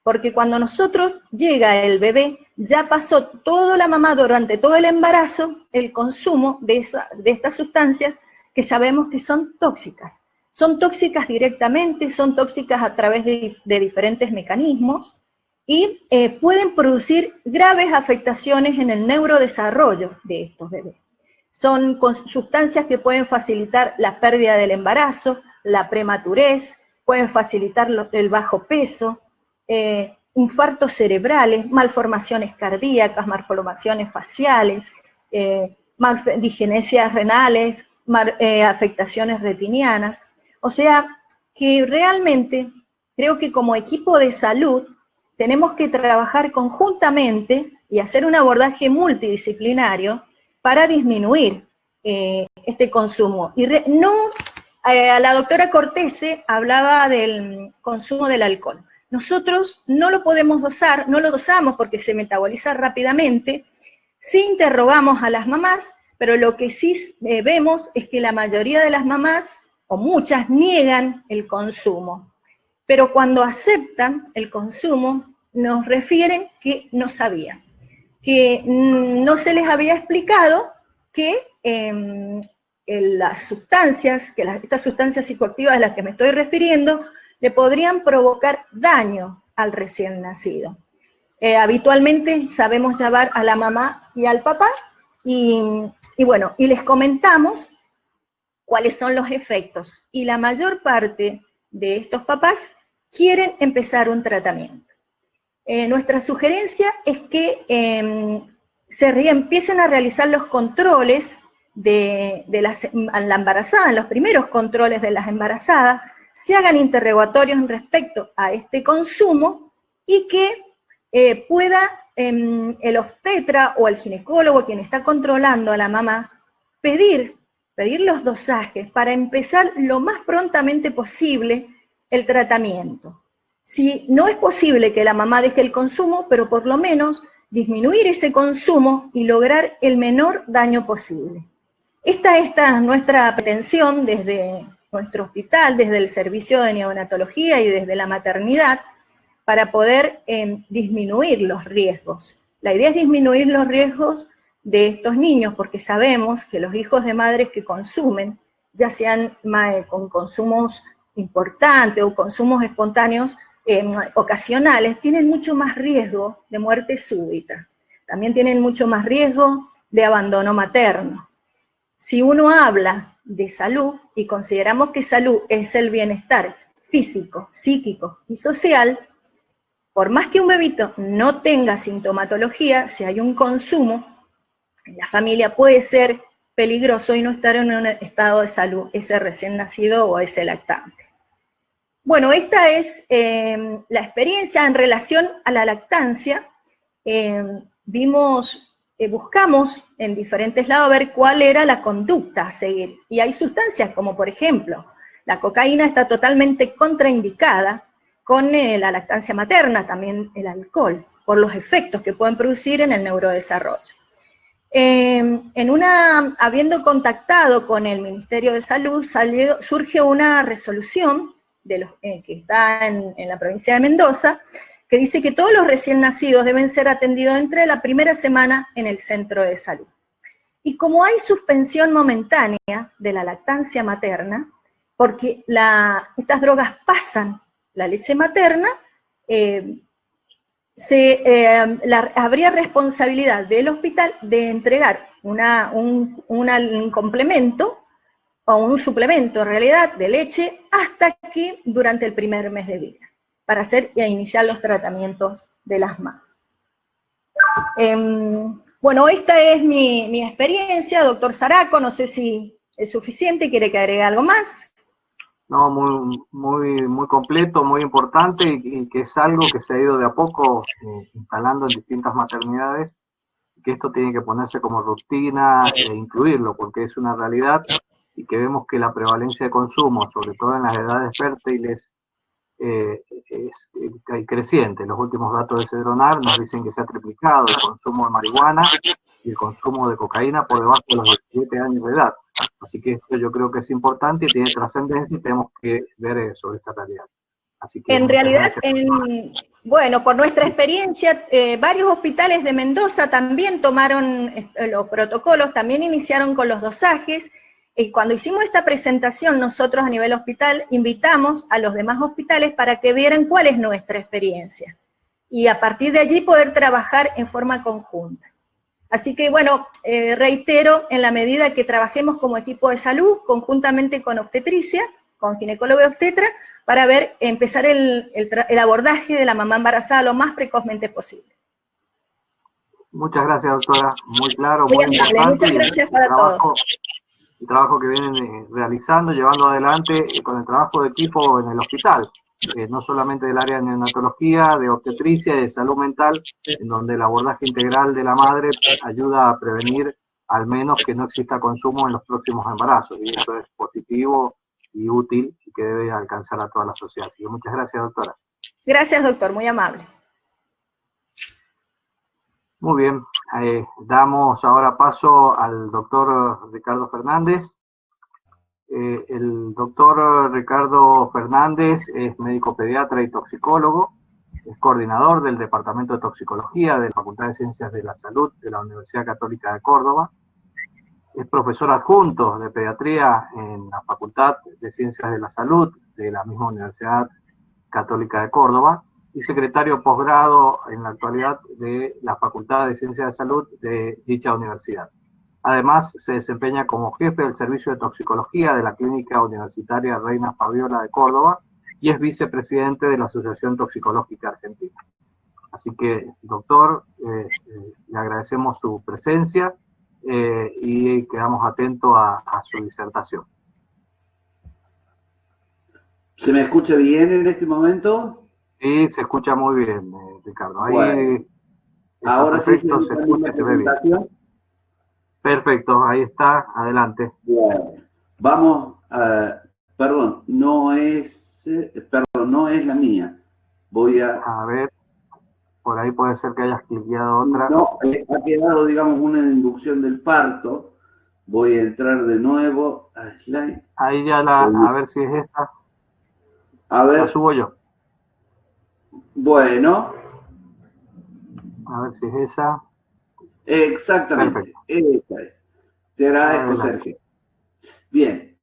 porque cuando nosotros llega el bebé, ya pasó toda la mamá durante todo el embarazo el consumo de estas sustancias que sabemos que son tóxicas. Son tóxicas directamente, son tóxicas a través de diferentes mecanismos y pueden producir graves afectaciones en el neurodesarrollo de estos bebés. Son sustancias que pueden facilitar la pérdida del embarazo, la prematurez, pueden facilitar el bajo peso, infartos cerebrales, malformaciones cardíacas, malformaciones faciales, disgenesias renales, afectaciones retinianas. O sea, que realmente creo que como equipo de salud tenemos que trabajar conjuntamente y hacer un abordaje multidisciplinario para disminuir este consumo. Y la doctora Cortese hablaba del consumo del alcohol. Nosotros no lo podemos dosar, no lo dosamos porque se metaboliza rápidamente. Sí interrogamos a las mamás, pero lo que sí vemos es que la mayoría de las mamás, o muchas, niegan el consumo. Pero cuando aceptan el consumo, nos refieren que no sabían, que no se les había explicado que las sustancias, estas sustancias psicoactivas a las que me estoy refiriendo, le podrían provocar daño al recién nacido. Habitualmente sabemos llamar a la mamá y al papá, y bueno, y les comentamos cuáles son los efectos. Y la mayor parte de estos papás quieren empezar un tratamiento. Nuestra sugerencia es que empiecen a realizar los controles de la embarazada, en los primeros controles de las embarazadas, se hagan interrogatorios respecto a este consumo y que pueda el obstetra o el ginecólogo, quien está controlando a la mamá, pedir los dosajes para empezar lo más prontamente posible el tratamiento. Si no es posible que la mamá deje el consumo, pero por lo menos disminuir ese consumo y lograr el menor daño posible. Esta es nuestra pretensión desde nuestro hospital, desde el servicio de neonatología y desde la maternidad, para poder disminuir los riesgos. La idea es disminuir los riesgos de estos niños, porque sabemos que los hijos de madres que consumen, ya sean con consumos importantes o consumos espontáneos ocasionales, tienen mucho más riesgo de muerte súbita. También tienen mucho más riesgo de abandono materno. Si uno habla de salud y consideramos que salud es el bienestar físico, psíquico y social, por más que un bebito no tenga sintomatología, si hay un consumo, en la familia puede ser peligroso y no estar en un estado de salud ese recién nacido o ese lactante. Bueno, esta es la experiencia en relación a la lactancia. Buscamos en diferentes lados ver cuál era la conducta a seguir. Y hay sustancias como, por ejemplo, la cocaína está totalmente contraindicada con la lactancia materna, también el alcohol, por los efectos que pueden producir en el neurodesarrollo. Habiendo contactado con el Ministerio de Salud, surge una resolución que está en la provincia de Mendoza, que dice que todos los recién nacidos deben ser atendidos entre la primera semana en el centro de salud. Y como hay suspensión momentánea de la lactancia materna, porque estas drogas pasan la leche materna, habría responsabilidad del hospital de entregar un complemento o un suplemento en realidad de leche hasta que durante el primer mes de vida, para iniciar los tratamientos de las mamás. Bueno, esta es mi experiencia, doctor Saraco, no sé si es suficiente, ¿quiere que agregue algo más? No, muy completo, muy importante y que es algo que se ha ido de a poco instalando en distintas maternidades, que esto tiene que ponerse como rutina e incluirlo, porque es una realidad y que vemos que la prevalencia de consumo, sobre todo en las edades fértiles, es creciente. Los últimos datos de Cedronar nos dicen que se ha triplicado el consumo de marihuana y el consumo de cocaína por debajo de los 17 años de edad. Así que esto yo creo que es importante y tiene trascendencia y tenemos que ver sobre esta realidad. Así que en realidad, bueno, por nuestra experiencia, varios hospitales de Mendoza también tomaron los protocolos, también iniciaron con los dosajes. Y cuando hicimos esta presentación, nosotros a nivel hospital invitamos a los demás hospitales para que vieran cuál es nuestra experiencia. Y a partir de allí poder trabajar en forma conjunta. Así que, bueno, reitero, en la medida que trabajemos como equipo de salud, conjuntamente con obstetricia, con ginecólogo y obstetra, para empezar el abordaje de la mamá embarazada lo más precozmente posible. Muchas gracias, doctora. Muy claro, muy importante. Muchas gracias para todos. El trabajo que vienen realizando, llevando adelante con el trabajo de equipo en el hospital. No solamente del área de neonatología, de obstetricia y de salud mental, en donde el abordaje integral de la madre ayuda a prevenir al menos que no exista consumo en los próximos embarazos, y eso es positivo y útil y que debe alcanzar a toda la sociedad. Así que muchas gracias, doctora. Gracias, doctor, muy amable. Muy bien, damos ahora paso al doctor Ricardo Fernández. El doctor Ricardo Fernández es médico pediatra y toxicólogo, es coordinador del Departamento de Toxicología de la Facultad de Ciencias de la Salud de la Universidad Católica de Córdoba, es profesor adjunto de pediatría en la Facultad de Ciencias de la Salud de la misma Universidad Católica de Córdoba y secretario posgrado en la actualidad de la Facultad de Ciencias de Salud de dicha universidad. Además, se desempeña como jefe del Servicio de Toxicología de la Clínica Universitaria Reina Fabiola de Córdoba y es vicepresidente de la Asociación Toxicológica Argentina. Así que, doctor, le agradecemos su presencia y quedamos atentos a su disertación. ¿Se me escucha bien en este momento? Sí, se escucha muy bien, Ricardo. Ahí bueno, ahora perfecto, sí se escucha y se ve bien. Perfecto, ahí está, adelante. Bueno, vamos a, perdón, no es la mía. Voy a ver, por ahí puede ser que hayas cliqueado otra. No, ha quedado, digamos, una inducción del parto Voy a entrar de nuevo a Slide. Ahí ya a ver si es esta. A ver. La subo yo. Bueno. A ver si es esa. Exactamente. Perfecto. Esa es. Te agradezco, Adelante. Sergio. Bien.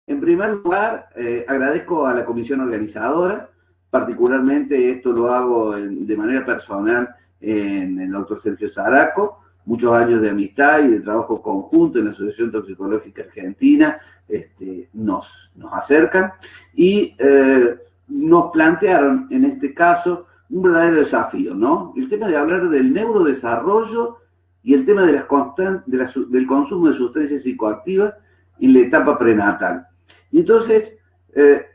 En primer lugar, agradezco a la comisión organizadora. Particularmente esto lo hago de manera personal en el doctor Sergio Saraco. Muchos años de amistad y de trabajo conjunto en la Asociación Toxicológica Argentina nos acercan y nos plantearon en este caso un verdadero desafío, ¿no? El tema de hablar del neurodesarrollo y el tema de del consumo de sustancias psicoactivas en la etapa prenatal. Y entonces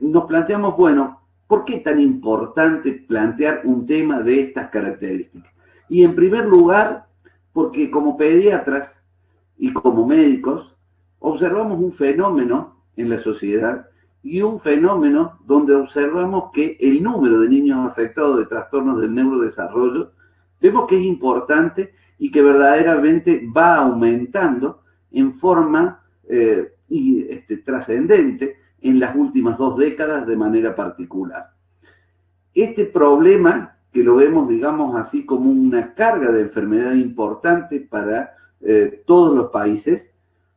nos planteamos, bueno, ¿por qué es tan importante plantear un tema de estas características? Y en primer lugar, porque como pediatras y como médicos observamos un fenómeno en la sociedad y un fenómeno donde observamos que el número de niños afectados de trastornos del neurodesarrollo vemos que es importante y que verdaderamente va aumentando en forma trascendente en las últimas 2 décadas de manera particular. Este problema, que lo vemos, digamos así, como una carga de enfermedad importante para todos los países,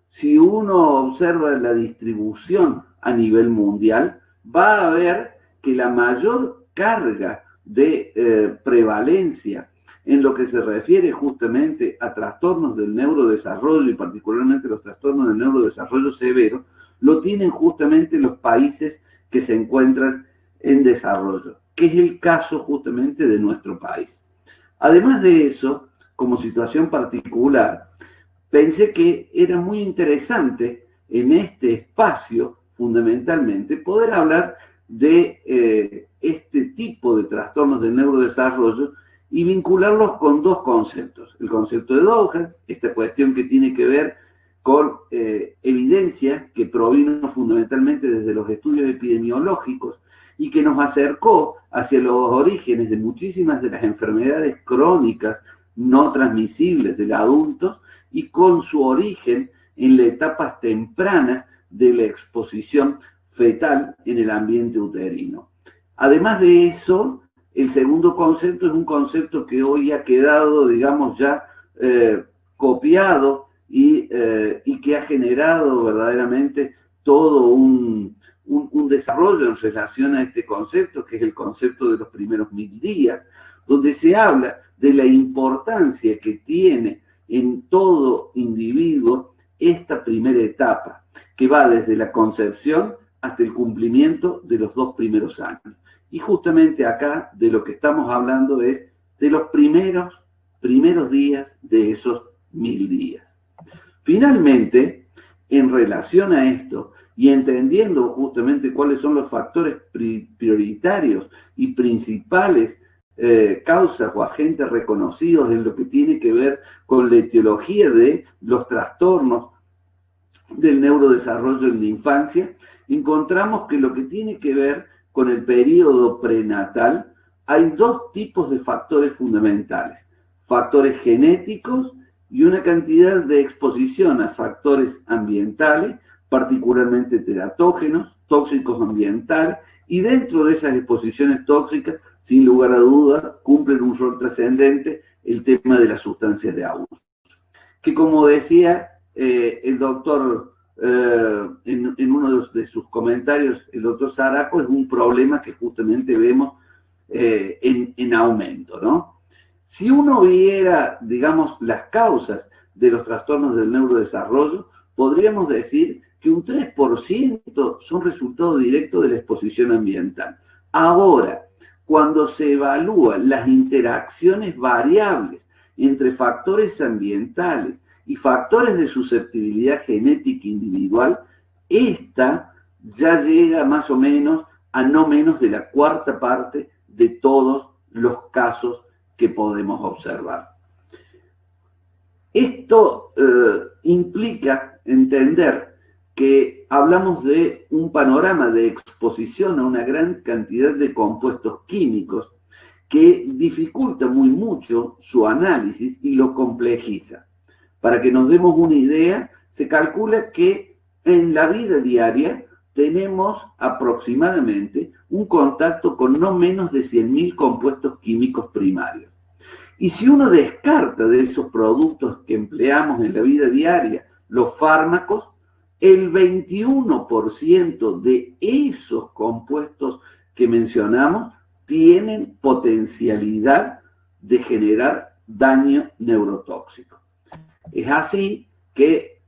si uno observa la distribución a nivel mundial, va a ver que la mayor carga de prevalencia en lo que se refiere justamente a trastornos del neurodesarrollo y particularmente los trastornos del neurodesarrollo severo, lo tienen justamente los países que se encuentran en desarrollo, que es el caso justamente de nuestro país. Además de eso, como situación particular, pensé que era muy interesante en este espacio, fundamentalmente, poder hablar de este tipo de trastornos del neurodesarrollo y vincularlos con 2 conceptos. El concepto de Douglas, esta cuestión que tiene que ver con evidencia que provino fundamentalmente desde los estudios epidemiológicos y que nos acercó hacia los orígenes de muchísimas de las enfermedades crónicas no transmisibles del adulto y con su origen en las etapas tempranas de la exposición fetal en el ambiente uterino. Además de eso, el segundo concepto es un concepto que hoy ha quedado, digamos, ya copiado y que ha generado verdaderamente todo un desarrollo en relación a este concepto, que es el concepto de los primeros 1000 días, donde se habla de la importancia que tiene en todo individuo esta primera etapa, que va desde la concepción hasta el cumplimiento de los 2 primeros años. Y justamente acá de lo que estamos hablando es de los primeros días de esos 1000 días. Finalmente, en relación a esto y entendiendo justamente cuáles son los factores prioritarios y principales causas o agentes reconocidos en lo que tiene que ver con la etiología de los trastornos del neurodesarrollo en la infancia, encontramos que lo que tiene que ver con el periodo prenatal, hay 2 tipos de factores fundamentales: factores genéticos y una cantidad de exposición a factores ambientales, particularmente teratógenos, tóxicos ambientales, y dentro de esas exposiciones tóxicas, sin lugar a dudas, cumplen un rol trascendente el tema de las sustancias de abuso. Que como decía el doctor en uno de sus comentarios, el doctor Saraco, es un problema que justamente vemos en aumento, ¿no? Si uno viera, digamos, las causas de los trastornos del neurodesarrollo, podríamos decir que un 3% son resultado directo de la exposición ambiental. Ahora, cuando se evalúan las interacciones variables entre factores ambientales y factores de susceptibilidad genética individual, esta ya llega más o menos a no menos de la 1/4 parte de todos los casos que podemos observar. Esto implica entender que hablamos de un panorama de exposición a una gran cantidad de compuestos químicos que dificulta mucho su análisis y lo complejiza. Para que nos demos una idea, se calcula que en la vida diaria tenemos aproximadamente un contacto con no menos de 100.000 compuestos químicos primarios. Y si uno descarta de esos productos que empleamos en la vida diaria los fármacos, el 21% de esos compuestos que mencionamos tienen potencialidad de generar daño neurotóxico. Es así que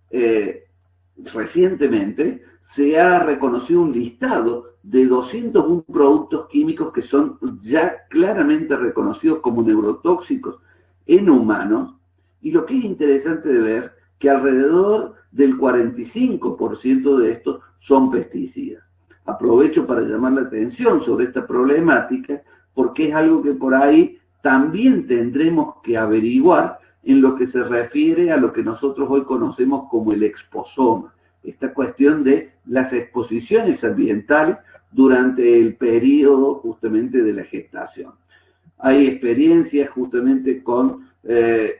recientemente se ha reconocido un listado de 201 productos químicos que son ya claramente reconocidos como neurotóxicos en humanos, y lo que es interesante de ver que alrededor del 45% de estos son pesticidas. Aprovecho para llamar la atención sobre esta problemática porque es algo que por ahí también tendremos que averiguar en lo que se refiere a lo que nosotros hoy conocemos como el exposoma, esta cuestión de las exposiciones ambientales durante el periodo justamente de la gestación. Hay experiencias justamente con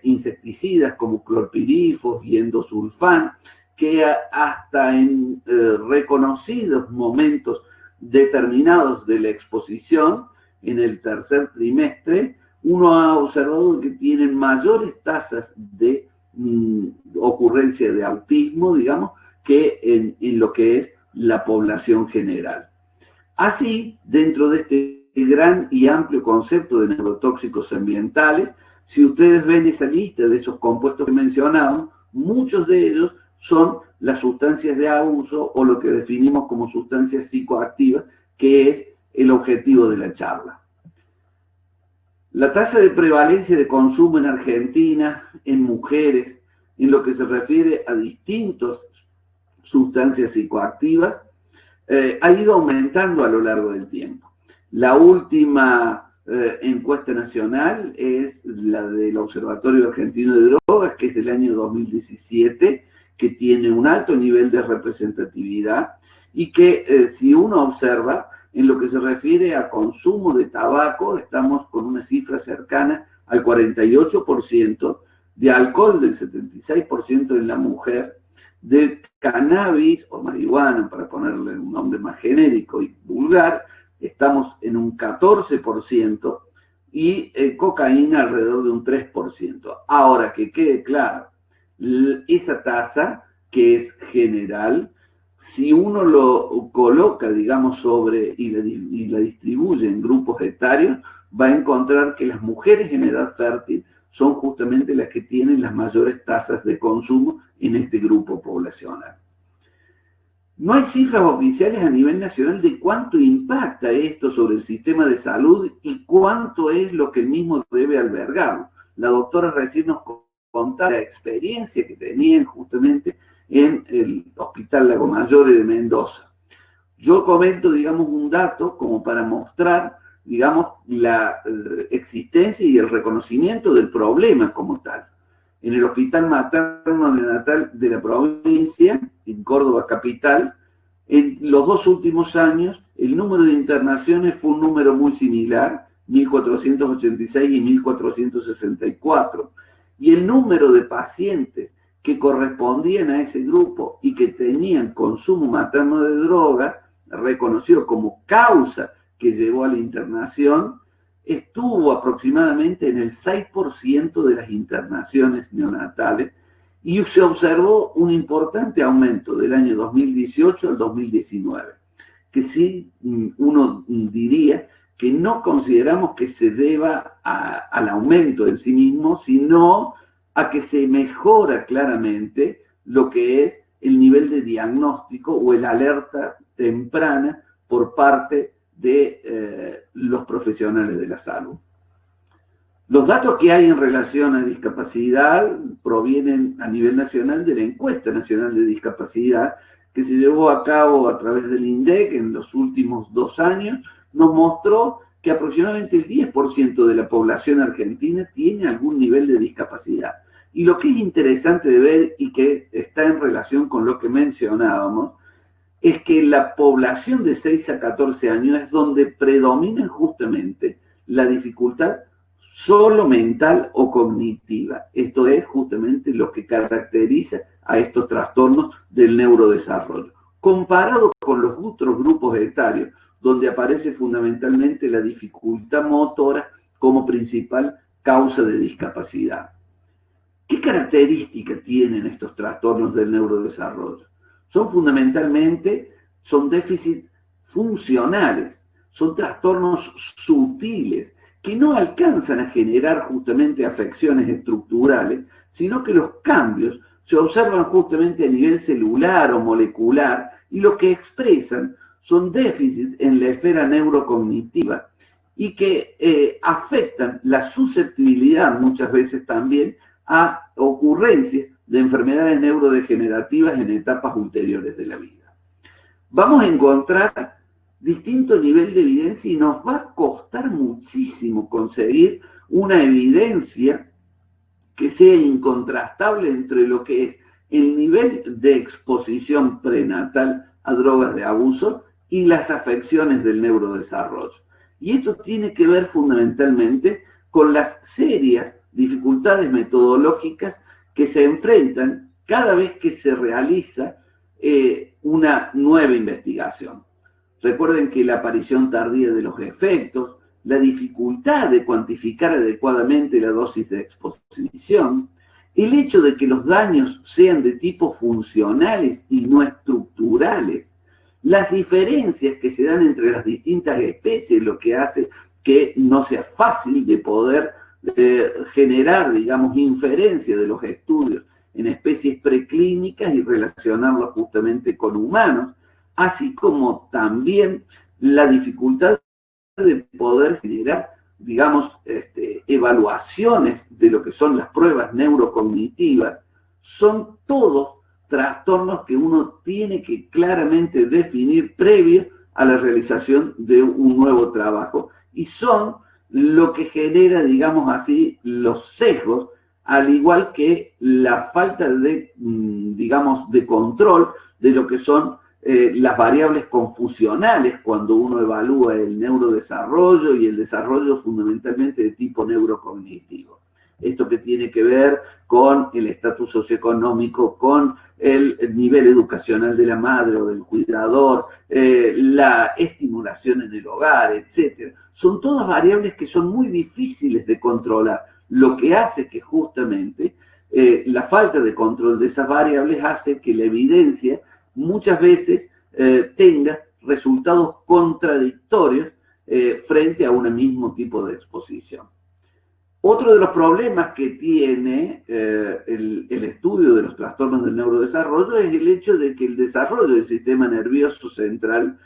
insecticidas como clorpirifos y endosulfán, que hasta en reconocidos momentos determinados de la exposición, en el tercer trimestre, uno ha observado que tienen mayores tasas de ocurrencia de autismo, digamos, que en lo que es la población general. Así, dentro de este gran y amplio concepto de neurotóxicos ambientales, si ustedes ven esa lista de esos compuestos que mencionamos, muchos de ellos son las sustancias de abuso o lo que definimos como sustancias psicoactivas, que es el objetivo de la charla. La tasa de prevalencia de consumo en Argentina, en mujeres, en lo que se refiere a distintas sustancias psicoactivas, ha ido aumentando a lo largo del tiempo. La última encuesta nacional es la del Observatorio Argentino de Drogas, que es del año 2017, que tiene un alto nivel de representatividad y que si uno observa, en lo que se refiere a consumo de tabaco, estamos con una cifra cercana al 48%, de alcohol del 76% en la mujer, de cannabis o marihuana, para ponerle un nombre más genérico y vulgar, estamos en un 14% y cocaína alrededor de un 3%. Ahora, que quede claro, esa tasa que es general, si uno lo coloca, digamos, sobre y la distribuye en grupos etarios, va a encontrar que las mujeres en edad fértil son justamente las que tienen las mayores tasas de consumo en este grupo poblacional. No hay cifras oficiales a nivel nacional de cuánto impacta esto sobre el sistema de salud y cuánto es lo que el mismo debe albergar. La doctora recién nos contaba la experiencia que tenían justamente en el Hospital Lago Mayor de Mendoza. Yo comento, digamos, un dato como para mostrar, digamos, la existencia y el reconocimiento del problema como tal. En el Hospital Materno Neonatal de la provincia, en Córdoba capital, en los 2 últimos años, el número de internaciones fue un número muy similar, 1.486 y 1.464, y el número de pacientes que correspondían a ese grupo y que tenían consumo materno de droga, reconocido como causa que llevó a la internación, estuvo aproximadamente en el 6% de las internaciones neonatales y se observó un importante aumento del año 2018 al 2019, que sí uno diría que no consideramos que se deba al aumento en sí mismo, sino a que se mejora claramente lo que es el nivel de diagnóstico o el alerta temprana por parte de los profesionales de la salud. Los datos que hay en relación a discapacidad provienen a nivel nacional de la Encuesta Nacional de Discapacidad que se llevó a cabo a través del INDEC en los últimos 2 años. Nos mostró que aproximadamente el 10% de la población argentina tiene algún nivel de discapacidad. Y lo que es interesante de ver y que está en relación con lo que mencionábamos, es que la población de 6 a 14 años es donde predomina justamente la dificultad solo mental o cognitiva. Esto es justamente lo que caracteriza a estos trastornos del neurodesarrollo. Comparado con los otros grupos etarios, donde aparece fundamentalmente la dificultad motora como principal causa de discapacidad. ¿Qué características tienen estos trastornos del neurodesarrollo? Son fundamentalmente, son déficits funcionales, son trastornos sutiles, que no alcanzan a generar justamente afecciones estructurales, sino que los cambios se observan justamente a nivel celular o molecular y lo que expresan son déficits en la esfera neurocognitiva y que afectan la susceptibilidad muchas veces también a ocurrencias de enfermedades neurodegenerativas en etapas ulteriores de la vida. Vamos a encontrar distinto nivel de evidencia y nos va a costar muchísimo conseguir una evidencia que sea incontrastable entre lo que es el nivel de exposición prenatal a drogas de abuso y las afecciones del neurodesarrollo. Y esto tiene que ver fundamentalmente con las serias dificultades metodológicas que se enfrentan cada vez que se realiza una nueva investigación. Recuerden que la aparición tardía de los efectos, la dificultad de cuantificar adecuadamente la dosis de exposición, el hecho de que los daños sean de tipo funcionales y no estructurales, las diferencias que se dan entre las distintas especies, lo que hace que no sea fácil de poder generar, digamos, inferencia de los estudios en especies preclínicas y relacionarlos justamente con humanos, así como también la dificultad de poder generar, digamos, evaluaciones de lo que son las pruebas neurocognitivas, son todos trastornos que uno tiene que claramente definir previo a la realización de un nuevo trabajo y son lo que genera, digamos así, los sesgos, al igual que la falta de, digamos, de control de lo que son las variables confusionales cuando uno evalúa el neurodesarrollo y el desarrollo fundamentalmente de tipo neurocognitivo. Esto que tiene que ver con el estatus socioeconómico, con el nivel educacional de la madre o del cuidador, la estimulación en el hogar, etc. Son todas variables que son muy difíciles de controlar, lo que hace que justamente la falta de control de esas variables hace que la evidencia muchas veces tenga resultados contradictorios frente a un mismo tipo de exposición. Otro de los problemas que tiene el estudio de los trastornos del neurodesarrollo es el hecho de que el desarrollo del sistema nervioso central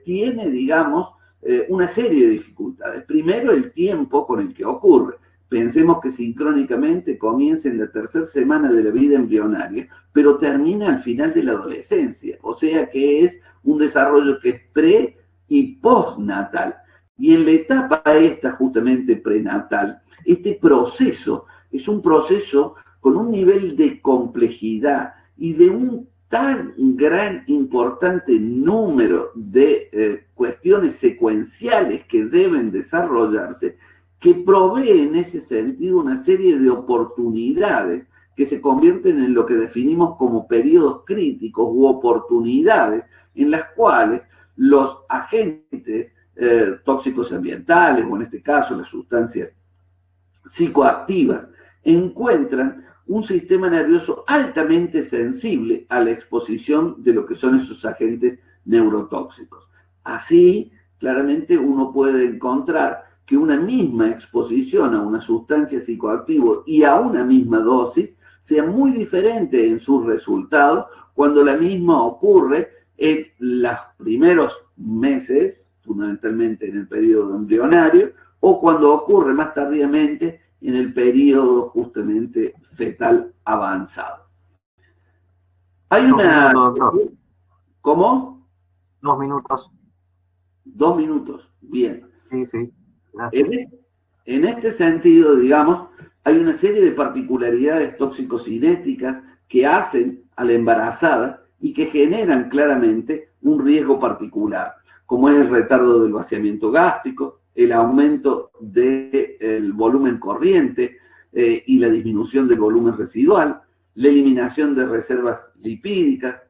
tiene, digamos, una serie de dificultades. Primero, el tiempo con el que ocurre. Pensemos que sincrónicamente comienza en la tercera semana de la vida embrionaria, pero termina al final de la adolescencia. O sea que es un desarrollo que es pre y postnatal. Y en la etapa esta justamente prenatal, este proceso es un proceso con un nivel de complejidad y de un tan gran, importante número de cuestiones secuenciales que deben desarrollarse, que provee en ese sentido una serie de oportunidades que se convierten en lo que definimos como periodos críticos u oportunidades en las cuales los agentes tóxicos ambientales, o en este caso las sustancias psicoactivas, encuentran un sistema nervioso altamente sensible a la exposición de lo que son esos agentes neurotóxicos. Así, claramente uno puede encontrar que una misma exposición a una sustancia psicoactiva y a una misma dosis sea muy diferente en sus resultados cuando la misma ocurre en los primeros meses, fundamentalmente en el periodo embrionario, o cuando ocurre más tardíamente en el periodo justamente fetal avanzado. Hay una... ¿Cómo? 2 minutos. 2 minutos, bien. Sí, sí. Gracias. En este sentido, digamos, hay una serie de particularidades toxicocinéticas que hacen a la embarazada y que generan claramente un riesgo particular, como es el retardo del vaciamiento gástrico, el aumento del volumen corriente y la disminución del volumen residual, la eliminación de reservas lipídicas.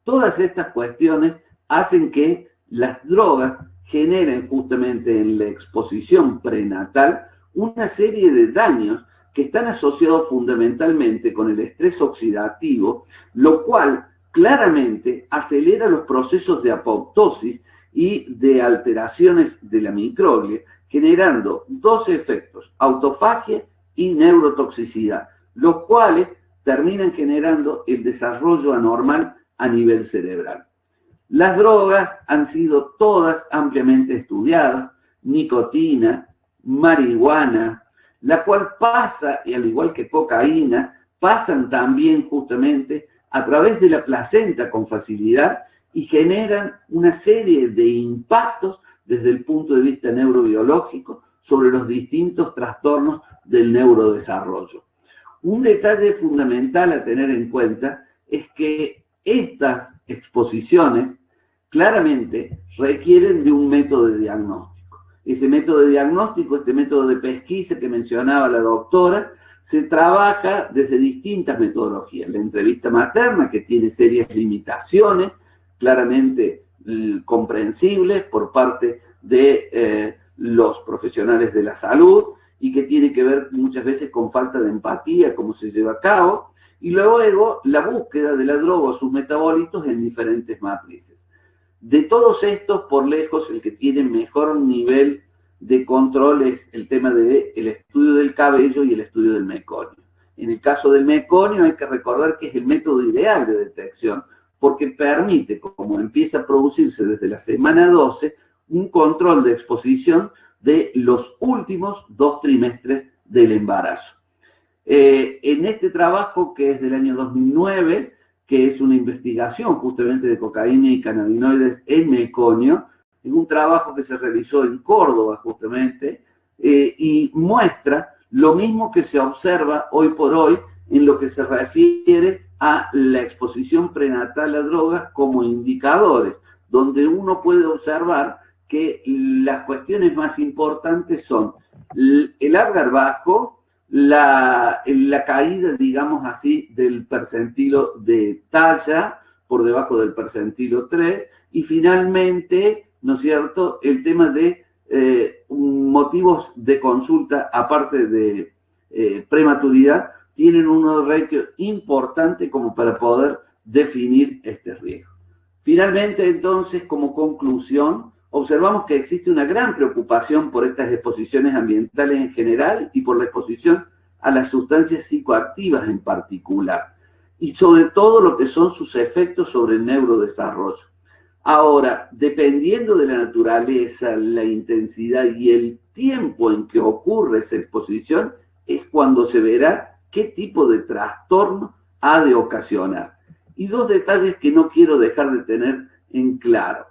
Todas estas cuestiones hacen que las drogas generen justamente en la exposición prenatal una serie de daños que están asociados fundamentalmente con el estrés oxidativo, lo cual claramente acelera los procesos de apoptosis y de alteraciones de la microglia, generando dos efectos, autofagia y neurotoxicidad, los cuales terminan generando el desarrollo anormal a nivel cerebral. Las drogas han sido todas ampliamente estudiadas, nicotina, marihuana, la cual pasa, y al igual que cocaína, pasan también justamente a través de la placenta con facilidad y generan una serie de impactos desde el punto de vista neurobiológico sobre los distintos trastornos del neurodesarrollo. Un detalle fundamental a tener en cuenta es que estas exposiciones claramente requieren de un método de diagnóstico. Ese método de diagnóstico, este método de pesquisa que mencionaba la doctora, se trabaja desde distintas metodologías. La entrevista materna, que tiene serias limitaciones, claramente comprensibles por parte de los profesionales de la salud y que tiene que ver muchas veces con falta de empatía, cómo se lleva a cabo, y luego la búsqueda de la droga o sus metabolitos en diferentes matrices. De todos estos, por lejos, el que tiene mejor nivel de control es el tema del estudio del cabello y el estudio del meconio. En el caso del meconio hay que recordar que es el método ideal de detección, porque permite, como empieza a producirse desde la semana 12, un control de exposición de los últimos 2 trimestres del embarazo. En este trabajo, que es del año 2009, que es una investigación justamente de cocaína y cannabinoides en meconio, es un trabajo que se realizó en Córdoba justamente, y muestra lo mismo que se observa hoy por hoy en lo que se refiere a la exposición prenatal a drogas como indicadores, donde uno puede observar que las cuestiones más importantes son el Apgar bajo, la caída, digamos así, del percentilo de talla por debajo del percentilo 3 y finalmente, ¿no es cierto?, el tema de motivos de consulta, aparte de prematuridad, tienen un ratio importante como para poder definir este riesgo. Finalmente, entonces, como conclusión, observamos que existe una gran preocupación por estas exposiciones ambientales en general y por la exposición a las sustancias psicoactivas en particular, y sobre todo lo que son sus efectos sobre el neurodesarrollo. Ahora, dependiendo de la naturaleza, la intensidad y el tiempo en que ocurre esa exposición, es cuando se verá qué tipo de trastorno ha de ocasionar. Y 2 detalles que no quiero dejar de tener en claro.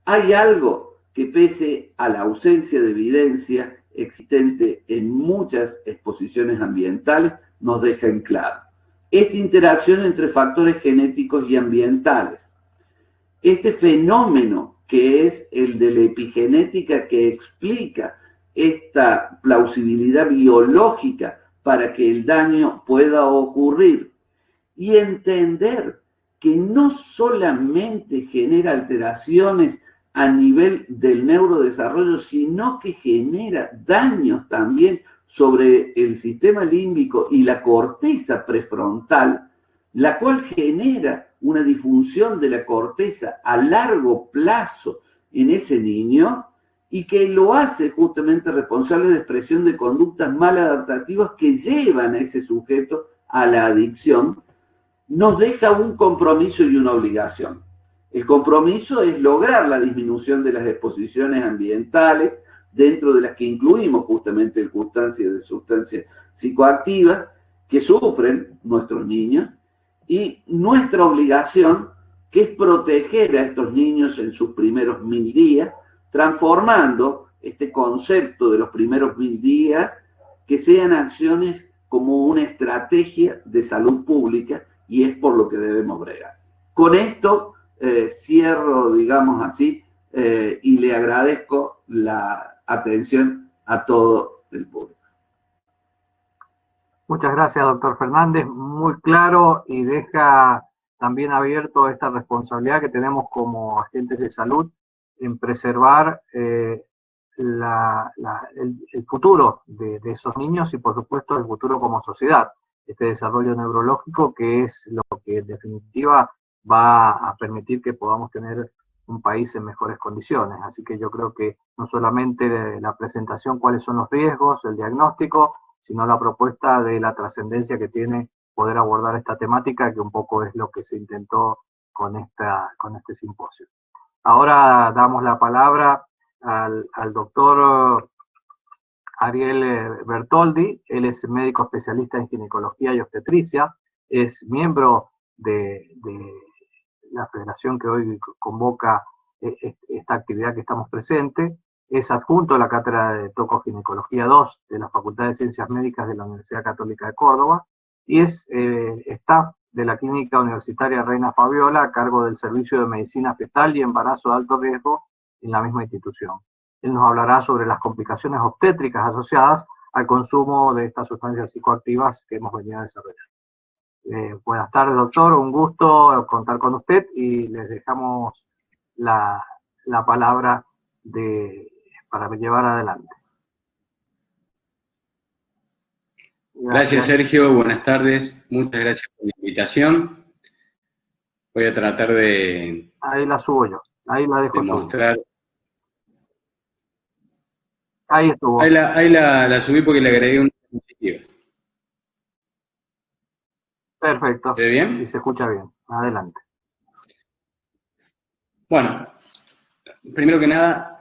Hay algo que, pese a la ausencia de evidencia existente en muchas exposiciones ambientales, nos deja en claro. Esta interacción entre factores genéticos y ambientales. Este fenómeno que es el de la epigenética que explica esta plausibilidad biológica para que el daño pueda ocurrir. Y entender que no solamente genera alteraciones a nivel del neurodesarrollo, sino que genera daños también sobre el sistema límbico y la corteza prefrontal, la cual genera una disfunción de la corteza a largo plazo en ese niño y que lo hace justamente responsable de expresión de conductas maladaptativas que llevan a ese sujeto a la adicción, nos deja un compromiso y una obligación. El compromiso es lograr la disminución de las exposiciones ambientales, dentro de las que incluimos justamente circunstancias de sustancias psicoactivas que sufren nuestros niños, y nuestra obligación, que es proteger a estos niños en sus primeros 1000 días, transformando este concepto de los primeros 1000 días, que sean acciones como una estrategia de salud pública, y es por lo que debemos bregar. Con esto cierro, digamos así, y le agradezco la atención a todo el público. Muchas gracias, doctor Fernández. Muy claro y deja también abierto esta responsabilidad que tenemos como agentes de salud en preservar el futuro de esos niños y, por supuesto, el futuro como sociedad. Este desarrollo neurológico que es lo que en definitiva va a permitir que podamos tener un país en mejores condiciones. Así que yo creo que no solamente la presentación, cuáles son los riesgos, el diagnóstico, sino la propuesta de la trascendencia que tiene poder abordar esta temática, que un poco es lo que se intentó con este simposio. Ahora damos la palabra al doctor Ariel Bertoldi. Él es médico especialista en ginecología y obstetricia, es miembro de la federación que hoy convoca esta actividad que estamos presentes, es adjunto a la Cátedra de Tocoginecología 2 de la Facultad de Ciencias Médicas de la Universidad Católica de Córdoba y es staff de la Clínica Universitaria Reina Fabiola a cargo del Servicio de Medicina Fetal y Embarazo de Alto Riesgo en la misma institución. Él nos hablará sobre las complicaciones obstétricas asociadas al consumo de estas sustancias psicoactivas que hemos venido a desarrollar. Buenas tardes, doctor, un gusto contar con usted y les dejamos la palabra para llevar adelante. Gracias, Sergio. Buenas tardes. Muchas gracias por la invitación. Voy a tratar de... Ahí la subo yo. Ahí la dejo mostrar. Ahí estuvo. Ahí la subí porque le agregué unas diapositivas. Perfecto. ¿Se ve bien? Y se escucha bien. Adelante. Bueno, primero que nada,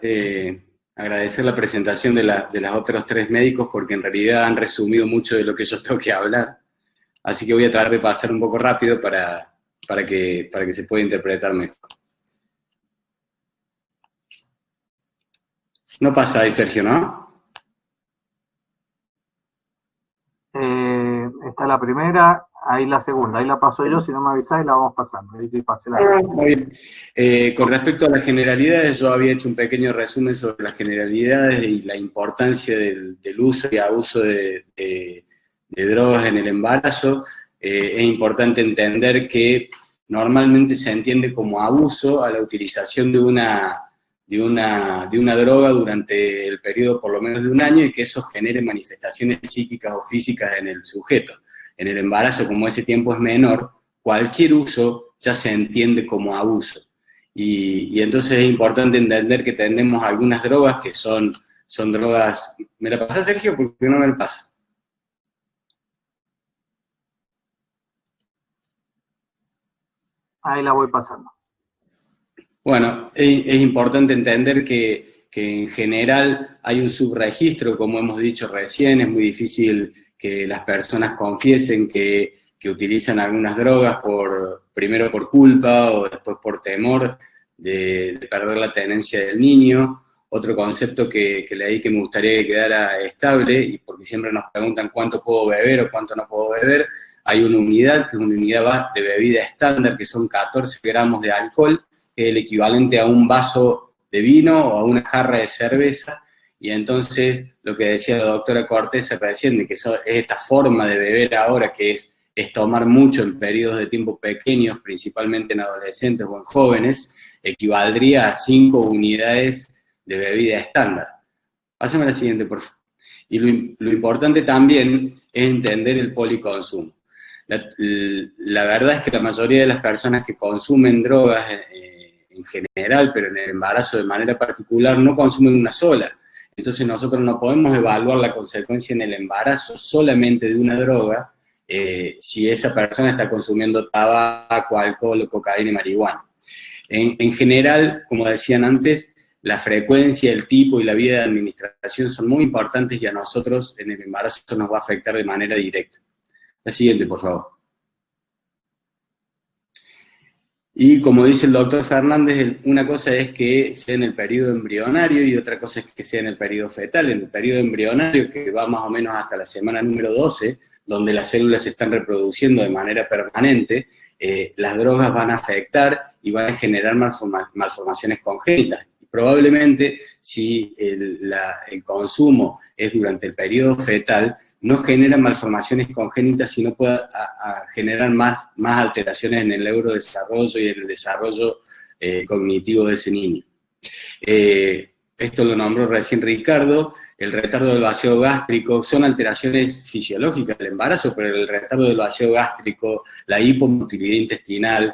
agradecer la presentación de los otros tres médicos porque en realidad han resumido mucho de lo que yo tengo que hablar. Así que voy a tratar de pasar un poco rápido para que se pueda interpretar mejor. No pasa ahí, Sergio, ¿no? Está la primera, ahí la segunda, ahí la paso yo, si no me avisáis la vamos pasando. Ahí pasé la segunda. Muy bien. Con respecto a las generalidades, yo había hecho un pequeño resumen sobre las generalidades y la importancia del uso y abuso de drogas en el embarazo. Es importante entender que normalmente se entiende como abuso a la utilización de una droga durante el periodo por lo menos de un año y que eso genere manifestaciones psíquicas o físicas en el sujeto. En el embarazo, como ese tiempo es menor, cualquier uso ya se entiende como abuso. Y entonces es importante entender que tenemos algunas drogas que son drogas... ¿Me la pasa, Sergio? ¿Por qué no me la pasa? Ahí la voy pasando. Bueno, es importante entender que en general hay un subregistro, como hemos dicho recién, es muy difícil que las personas confiesen que utilizan algunas drogas primero por culpa o después por temor de perder la tenencia del niño. Otro concepto que leí que me gustaría que quedara estable, y porque siempre nos preguntan cuánto puedo beber o cuánto no puedo beber, hay una unidad, que es una unidad de bebida estándar, que son 14 gramos de alcohol, que es el equivalente a un vaso de vino o a una jarra de cerveza. Y entonces, lo que decía la doctora Cortés recién, de que es esta forma de beber ahora, que es tomar mucho en periodos de tiempo pequeños, principalmente en adolescentes o en jóvenes, equivaldría a 5 unidades de bebida estándar. Pásame la siguiente, por favor. Y lo importante también es entender el policonsumo. La verdad es que la mayoría de las personas que consumen drogas en general, pero en el embarazo de manera particular, no consumen una sola. Entonces nosotros no podemos evaluar la consecuencia en el embarazo solamente de una droga si esa persona está consumiendo tabaco, alcohol, cocaína y marihuana. En general, como decían antes, la frecuencia, el tipo y la vía de administración son muy importantes y a nosotros en el embarazo nos va a afectar de manera directa. La siguiente, por favor. Y como dice el doctor Fernández, una cosa es que sea en el periodo embrionario y otra cosa es que sea en el periodo fetal. En el periodo embrionario, que va más o menos hasta la semana número 12, donde las células se están reproduciendo de manera permanente, las drogas van a afectar y van a generar malformaciones congénitas. Probablemente si el consumo es durante el periodo fetal, no genera malformaciones congénitas, sino puede generar más alteraciones en el neurodesarrollo y en el desarrollo cognitivo de ese niño. Esto lo nombró recién Ricardo. El retardo del vaciado gástrico son alteraciones fisiológicas del embarazo, pero el retardo del vaciado gástrico, la hipomotilidad intestinal,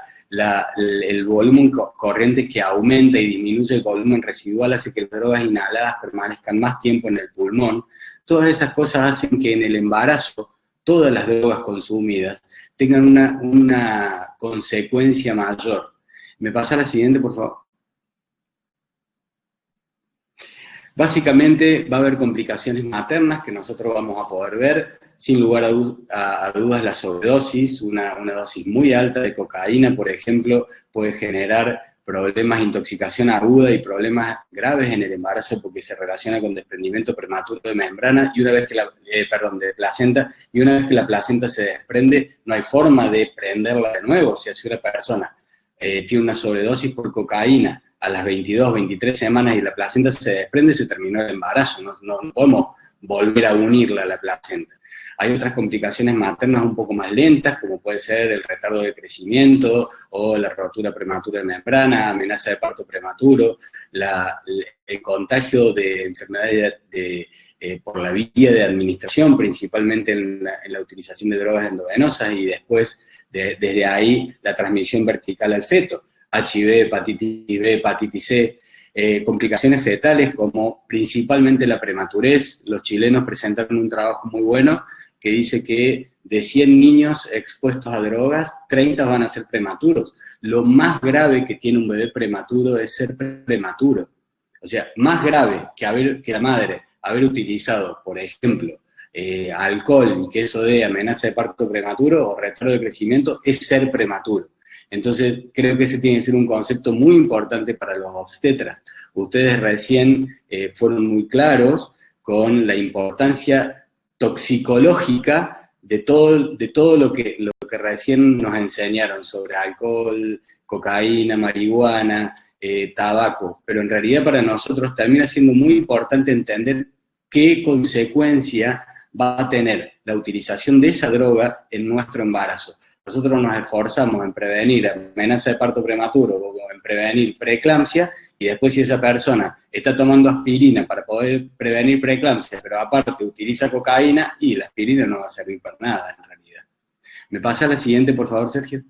el volumen corriente que aumenta y disminuye el volumen residual hace que las drogas inhaladas permanezcan más tiempo en el pulmón. Todas esas cosas hacen que en el embarazo todas las drogas consumidas tengan una consecuencia mayor. ¿Me pasa la siguiente, por favor? Básicamente va a haber complicaciones maternas que nosotros vamos a poder ver, sin lugar a dudas la sobredosis, una dosis muy alta de cocaína, por ejemplo, puede generar problemas de intoxicación aguda y problemas graves en el embarazo porque se relaciona con desprendimiento prematuro de membrana y una vez que de placenta, y una vez que la placenta se desprende, no hay forma de prenderla de nuevo. O sea, si una persona tiene una sobredosis por cocaína a las 22, 23 semanas y la placenta se desprende, se terminó el embarazo, no podemos volver a unirla a la placenta. Hay otras complicaciones maternas un poco más lentas, como puede ser el retardo de crecimiento o la rotura prematura de membrana, amenaza de parto prematuro, el contagio de enfermedades por la vía de administración, principalmente en la utilización de drogas endovenosas y después, desde ahí, la transmisión vertical al feto. HIV, hepatitis B, hepatitis C, complicaciones fetales como principalmente la prematurez. Los chilenos presentaron un trabajo muy bueno que dice que de 100 niños expuestos a drogas, 30 van a ser prematuros. Lo más grave que tiene un bebé prematuro es ser prematuro. O sea, más grave que la madre haber utilizado, por ejemplo, alcohol y que eso dé amenaza de parto prematuro o retardo de crecimiento, es ser prematuro. Entonces, creo que ese tiene que ser un concepto muy importante para los obstetras. Ustedes recién fueron muy claros con la importancia toxicológica de todo lo que recién nos enseñaron sobre alcohol, cocaína, marihuana, tabaco. Pero en realidad para nosotros termina siendo muy importante entender qué consecuencia va a tener la utilización de esa droga en nuestro embarazo. Nosotros nos esforzamos en prevenir amenaza de parto prematuro o en prevenir preeclampsia, y después si esa persona está tomando aspirina para poder prevenir preeclampsia, pero aparte utiliza cocaína, y la aspirina no va a servir para nada en realidad. ¿Me pasa la siguiente, por favor, Sergio?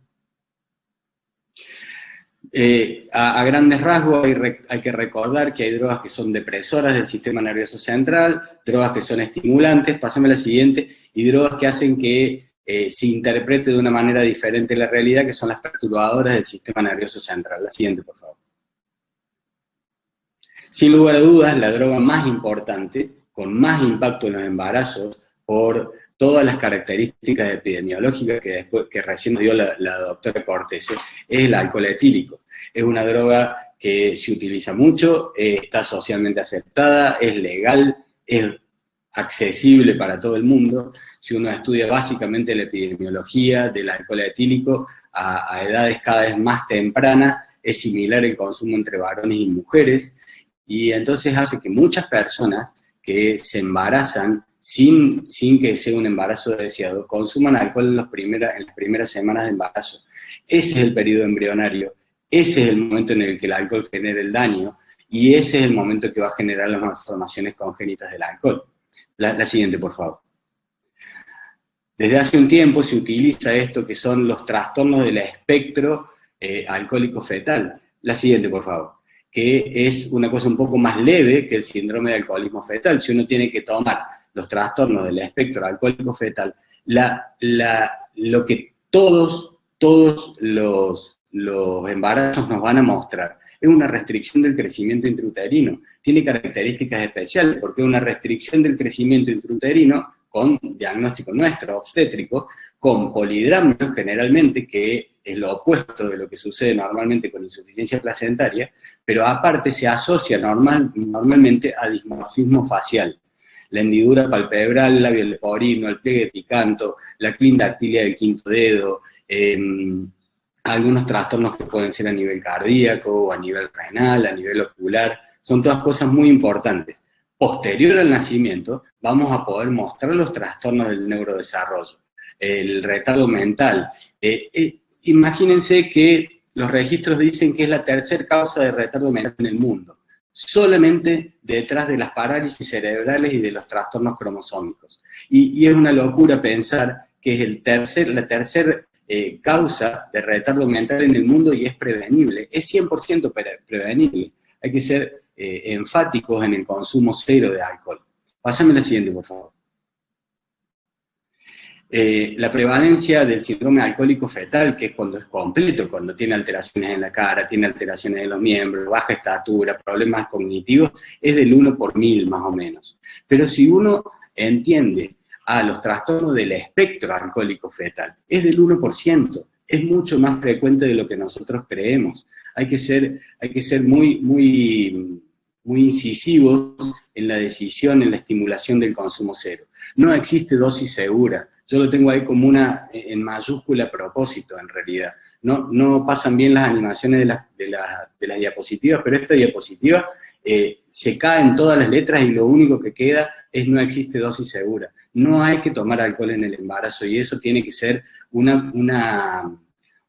A grandes rasgos hay que recordar que hay drogas que son depresoras del sistema nervioso central, drogas que son estimulantes, pásame la siguiente, y drogas que hacen que se interprete de una manera diferente la realidad, que son las perturbadoras del sistema nervioso central. La siguiente, por favor. Sin lugar a dudas, la droga más importante, con más impacto en los embarazos, por todas las características epidemiológicas que recién nos dio la doctora Cortese, es el alcohol etílico. Es una droga que se utiliza mucho, está socialmente aceptada, es legal, es accesible para todo el mundo. Si uno estudia básicamente la epidemiología del alcohol etílico a edades cada vez más tempranas, es similar el consumo entre varones y mujeres, y entonces hace que muchas personas que se embarazan sin que sea un embarazo deseado, consuman alcohol en las primeras semanas de embarazo. Ese es el periodo embrionario, ese es el momento en el que el alcohol genera el daño, y ese es el momento que va a generar las malformaciones congénitas del alcohol. La siguiente, por favor. Desde hace un tiempo se utiliza esto que son los trastornos del espectro alcohólico fetal. La siguiente, por favor. Que es una cosa un poco más leve que el síndrome de alcoholismo fetal. Si uno tiene que tomar los trastornos del espectro alcohólico fetal, lo que todos los embarazos nos van a mostrar es una restricción del crecimiento intrauterino. Tiene características especiales porque es una restricción del crecimiento intrauterino con diagnóstico nuestro, obstétrico, con polidramio generalmente, que es lo opuesto de lo que sucede normalmente con insuficiencia placentaria, pero aparte se asocia normalmente a dismorfismo facial. La hendidura palpebral, el labio leporino, el pliegue picanto, la clindactilia del quinto dedo, algunos trastornos que pueden ser a nivel cardíaco, o a nivel renal, a nivel ocular, son todas cosas muy importantes. Posterior al nacimiento, vamos a poder mostrar los trastornos del neurodesarrollo, el retardo mental. Imagínense que los registros dicen que es la tercera causa de retardo mental en el mundo, solamente detrás de las parálisis cerebrales y de los trastornos cromosómicos. Y es una locura pensar que es la tercera causa de retardo mental en el mundo y es prevenible, es 100% prevenible. Hay que ser enfáticos en el consumo cero de alcohol. Pásame la siguiente, por favor. La prevalencia del síndrome alcohólico fetal, que es cuando es completo, cuando tiene alteraciones en la cara, tiene alteraciones en los miembros, baja estatura, problemas cognitivos, es del 1 por 1000 más o menos. Pero si uno entiende los trastornos del espectro alcohólico fetal, es del 1%, es mucho más frecuente de lo que nosotros creemos. Hay que ser muy incisivos en la decisión, en la estimulación del consumo cero. No existe dosis segura. Yo lo tengo ahí como en mayúscula a propósito, en realidad. No pasan bien las animaciones de las diapositivas, pero esta diapositiva se cae en todas las letras y lo único que queda es no existe dosis segura. No hay que tomar alcohol en el embarazo y eso tiene que ser una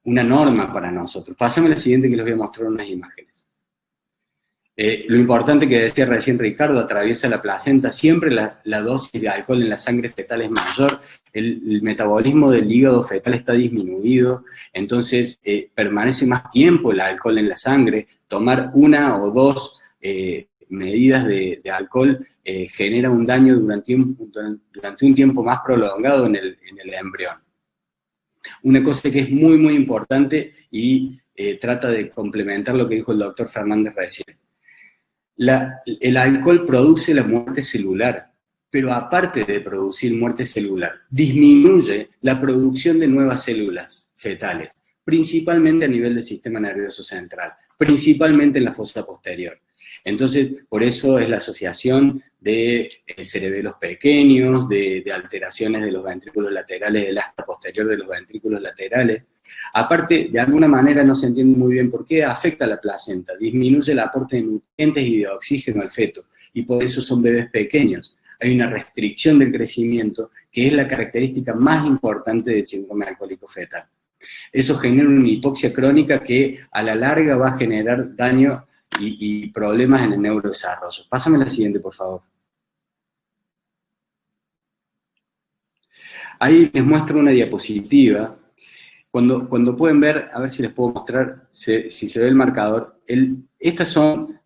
norma para nosotros. Pásame la siguiente que les voy a mostrar unas imágenes. Lo importante que decía recién Ricardo, atraviesa la placenta, siempre la dosis de alcohol en la sangre fetal es mayor, el metabolismo del hígado fetal está disminuido, entonces permanece más tiempo el alcohol en la sangre, tomar 1 o 2 medidas de alcohol genera un daño durante un tiempo más prolongado en el embrión. Una cosa que es muy, muy importante y trata de complementar lo que dijo el doctor Fernández recién. El alcohol produce la muerte celular, pero aparte de producir muerte celular, disminuye la producción de nuevas células fetales, principalmente a nivel del sistema nervioso central, principalmente en la fosa posterior. Entonces, por eso es la asociación de cerebelos pequeños, de alteraciones de los ventrículos laterales, del asta posterior de los ventrículos laterales. Aparte, de alguna manera no se entiende muy bien por qué afecta a la placenta, disminuye el aporte de nutrientes y de oxígeno al feto, y por eso son bebés pequeños. Hay una restricción del crecimiento, que es la característica más importante del síndrome alcohólico fetal. Eso genera una hipoxia crónica que a la larga va a generar daño y problemas en el neurodesarrollo. Pásame la siguiente, por favor. Ahí les muestro una diapositiva. Cuando pueden ver, a ver si les puedo mostrar, si se ve el marcador. Estas son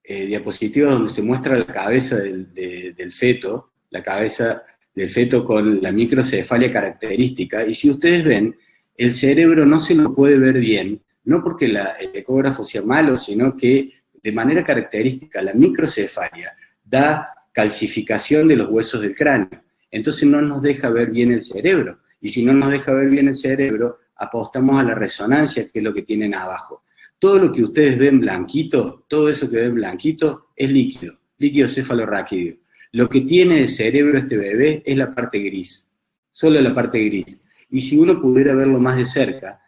diapositivas donde se muestra la cabeza del feto, la cabeza del feto con la microcefalia característica. Y si ustedes ven, el cerebro no se lo puede ver bien, no porque el ecógrafo sea malo, sino que de manera característica la microcefalia da calcificación de los huesos del cráneo. Entonces no nos deja ver bien el cerebro. Y si no nos deja ver bien el cerebro, apostamos a la resonancia, que es lo que tienen abajo. Todo lo que ustedes ven blanquito, todo eso que ven blanquito, es líquido cefalorraquídeo. Lo que tiene de cerebro este bebé es la parte gris, solo la parte gris. Y si uno pudiera verlo más de cerca,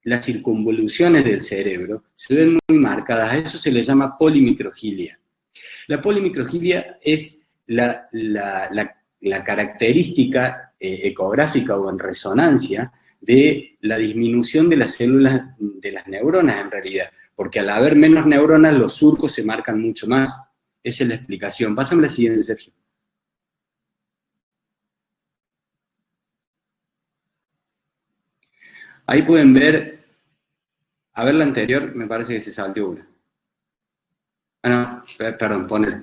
las circunvoluciones del cerebro se ven muy marcadas, a eso se le llama polimicrogilia. La polimicrogilia es la característica ecográfica o en resonancia de la disminución de las células, de las neuronas en realidad, porque al haber menos neuronas los surcos se marcan mucho más. Esa es la explicación. Pásame la siguiente, Sergio. Ahí pueden ver, a ver la anterior, me parece que se salteó una. Ah, no, perdón, ponele.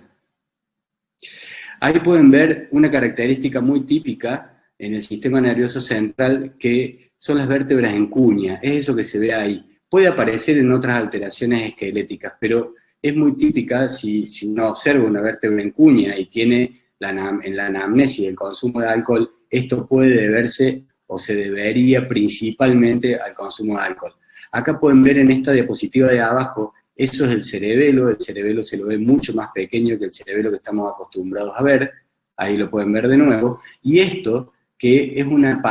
Ahí pueden ver una característica muy típica en el sistema nervioso central, que son las vértebras en cuña, es eso que se ve ahí. Puede aparecer en otras alteraciones esqueléticas, pero es muy típica si uno observa una vértebra en cuña y tiene en la anamnesis el consumo de alcohol, esto puede deberse o se debería principalmente al consumo de alcohol. Acá pueden ver en esta diapositiva de abajo, eso es el cerebelo se lo ve mucho más pequeño que el cerebelo que estamos acostumbrados a ver, ahí lo pueden ver de nuevo, y esto que es una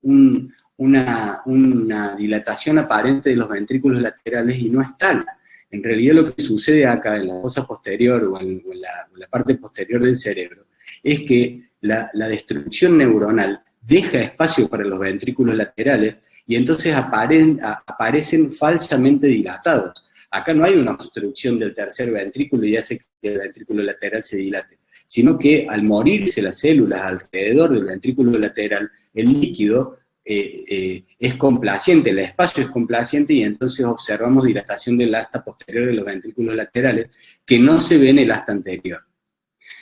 una dilatación aparente de los ventrículos laterales y no es tal. En realidad lo que sucede acá en la fosa posterior o en la parte posterior del cerebro es que la destrucción neuronal deja espacio para los ventrículos laterales y entonces aparecen falsamente dilatados. Acá no hay una obstrucción del tercer ventrículo y hace que el ventrículo lateral se dilate, sino que al morirse las células alrededor del ventrículo lateral, el líquido es complaciente, el espacio es complaciente y entonces observamos dilatación del asta posterior de los ventrículos laterales que no se ve en el asta anterior.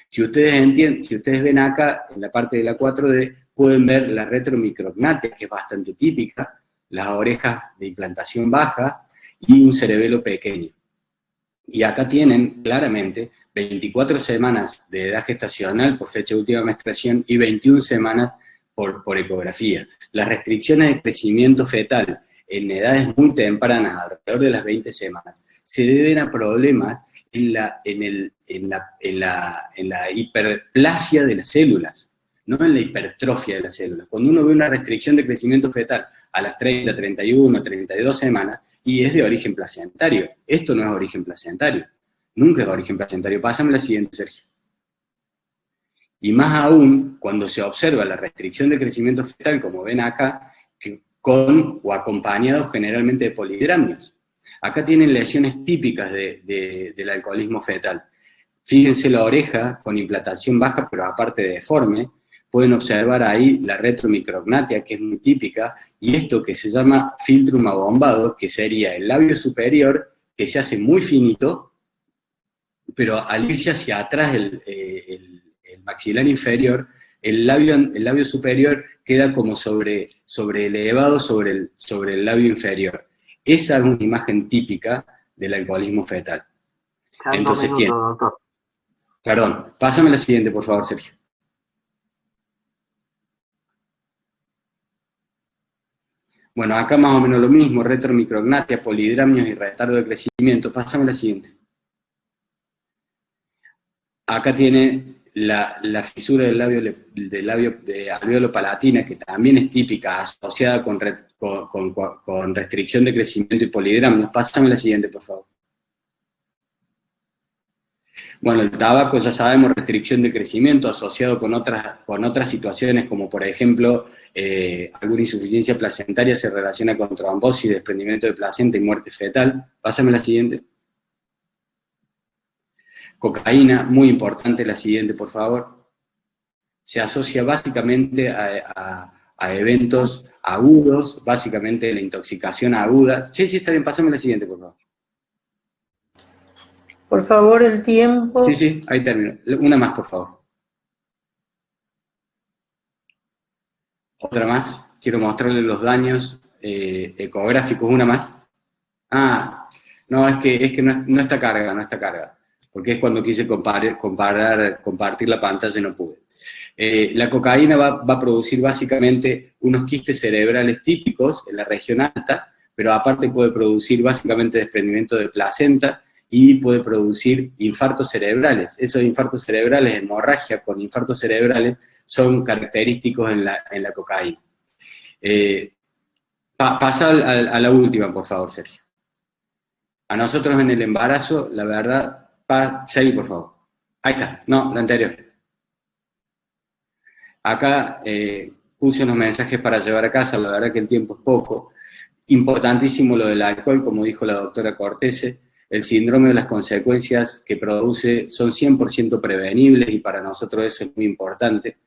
Si ustedes ven acá, en la parte de la 4D, pueden ver la retromicrognatia, que es bastante típica, las orejas de implantación bajas y un cerebelo pequeño. Y acá tienen claramente 24 semanas de edad gestacional por fecha de última menstruación y 21 semanas por ecografía. Las restricciones de crecimiento fetal en edades muy tempranas, alrededor de las 20 semanas, se deben a problemas en la hiperplasia de las células, no en la hipertrofia de las células. Cuando uno ve una restricción de crecimiento fetal a las 30, 31, 32 semanas, y es de origen placentario, esto no es origen placentario, nunca es origen placentario. Pásame la siguiente, Sergio. Y más aún, cuando se observa la restricción de crecimiento fetal, como ven acá, con o acompañado generalmente de polidramnios. Acá tienen lesiones típicas del alcoholismo fetal. Fíjense la oreja con implantación baja, pero aparte deforme. Pueden observar ahí la retromicrognatia, que es muy típica, y esto que se llama filtrum abombado, que sería el labio superior, que se hace muy finito, pero al irse hacia atrás el maxilar inferior, el labio superior queda como elevado sobre el labio inferior. Esa es una imagen típica del alcoholismo fetal. Entonces tiene... Perdón, pásame la siguiente, por favor, Sergio. Bueno, acá más o menos lo mismo, retromicrognatia, polidramnios y retardo de crecimiento. Pásame la siguiente. Acá tiene la fisura del labio de alvéolo palatina, que también es típica, asociada con restricción de crecimiento y polidramnios. Pásame la siguiente, por favor. Bueno, el tabaco ya sabemos, restricción de crecimiento asociado con otras situaciones, como por ejemplo, alguna insuficiencia placentaria se relaciona con trombosis, desprendimiento de placenta y muerte fetal. Pásame la siguiente. Cocaína, muy importante, la siguiente, por favor. Se asocia básicamente a eventos agudos, básicamente la intoxicación aguda. Sí, está bien, pásame la siguiente, por favor. Por favor, el tiempo. Sí, ahí termino. Una más, por favor. Otra más. Quiero mostrarles los daños ecográficos. Una más. Ah, no, es que no está cargada, porque es cuando quise compartir la pantalla y no pude. La cocaína va a producir básicamente unos quistes cerebrales típicos en la región alta, pero aparte puede producir básicamente desprendimiento de placenta, y puede producir infartos cerebrales. Esos infartos cerebrales, hemorragia con infartos cerebrales, son característicos en la cocaína. Pasa a la última, por favor, Sergio. A nosotros en el embarazo, la verdad, seguí, por favor. Ahí está, no, la anterior. Acá puse unos mensajes para llevar a casa, la verdad que el tiempo es poco. Importantísimo lo del alcohol, como dijo la doctora Cortese. El síndrome de las consecuencias que produce son 100% prevenibles y para nosotros eso es muy importante.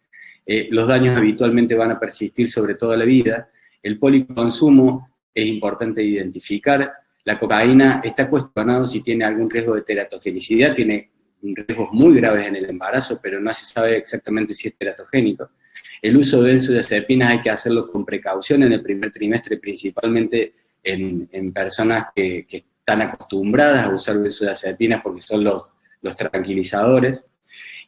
Los daños habitualmente van a persistir sobre toda la vida. El policonsumo es importante identificar. La cocaína está cuestionado si tiene algún riesgo de teratogenicidad, tiene riesgos muy graves en el embarazo, pero no se sabe exactamente si es teratogénico. El uso de benzodiazepinas hay que hacerlo con precaución en el primer trimestre, principalmente en personas que están acostumbradas a usar benzodiazepinas porque son los tranquilizadores.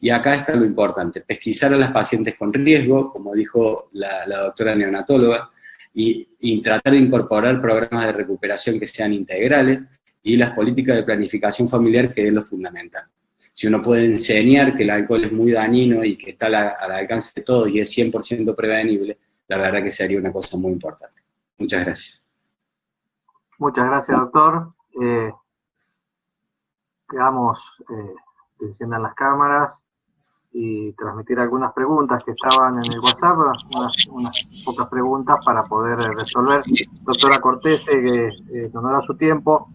Y acá está lo importante, pesquisar a las pacientes con riesgo, como dijo la doctora neonatóloga, y tratar de incorporar programas de recuperación que sean integrales y las políticas de planificación familiar, que es lo fundamental. Si uno puede enseñar que el alcohol es muy dañino y que está al alcance de todos y es 100% prevenible, la verdad que sería una cosa muy importante. Muchas gracias. Muchas gracias, doctor. Quedamos que enciendan las cámaras y transmitir algunas preguntas que estaban en el WhatsApp, unas pocas preguntas para poder resolver. Doctora Cortese, que en honor a su tiempo,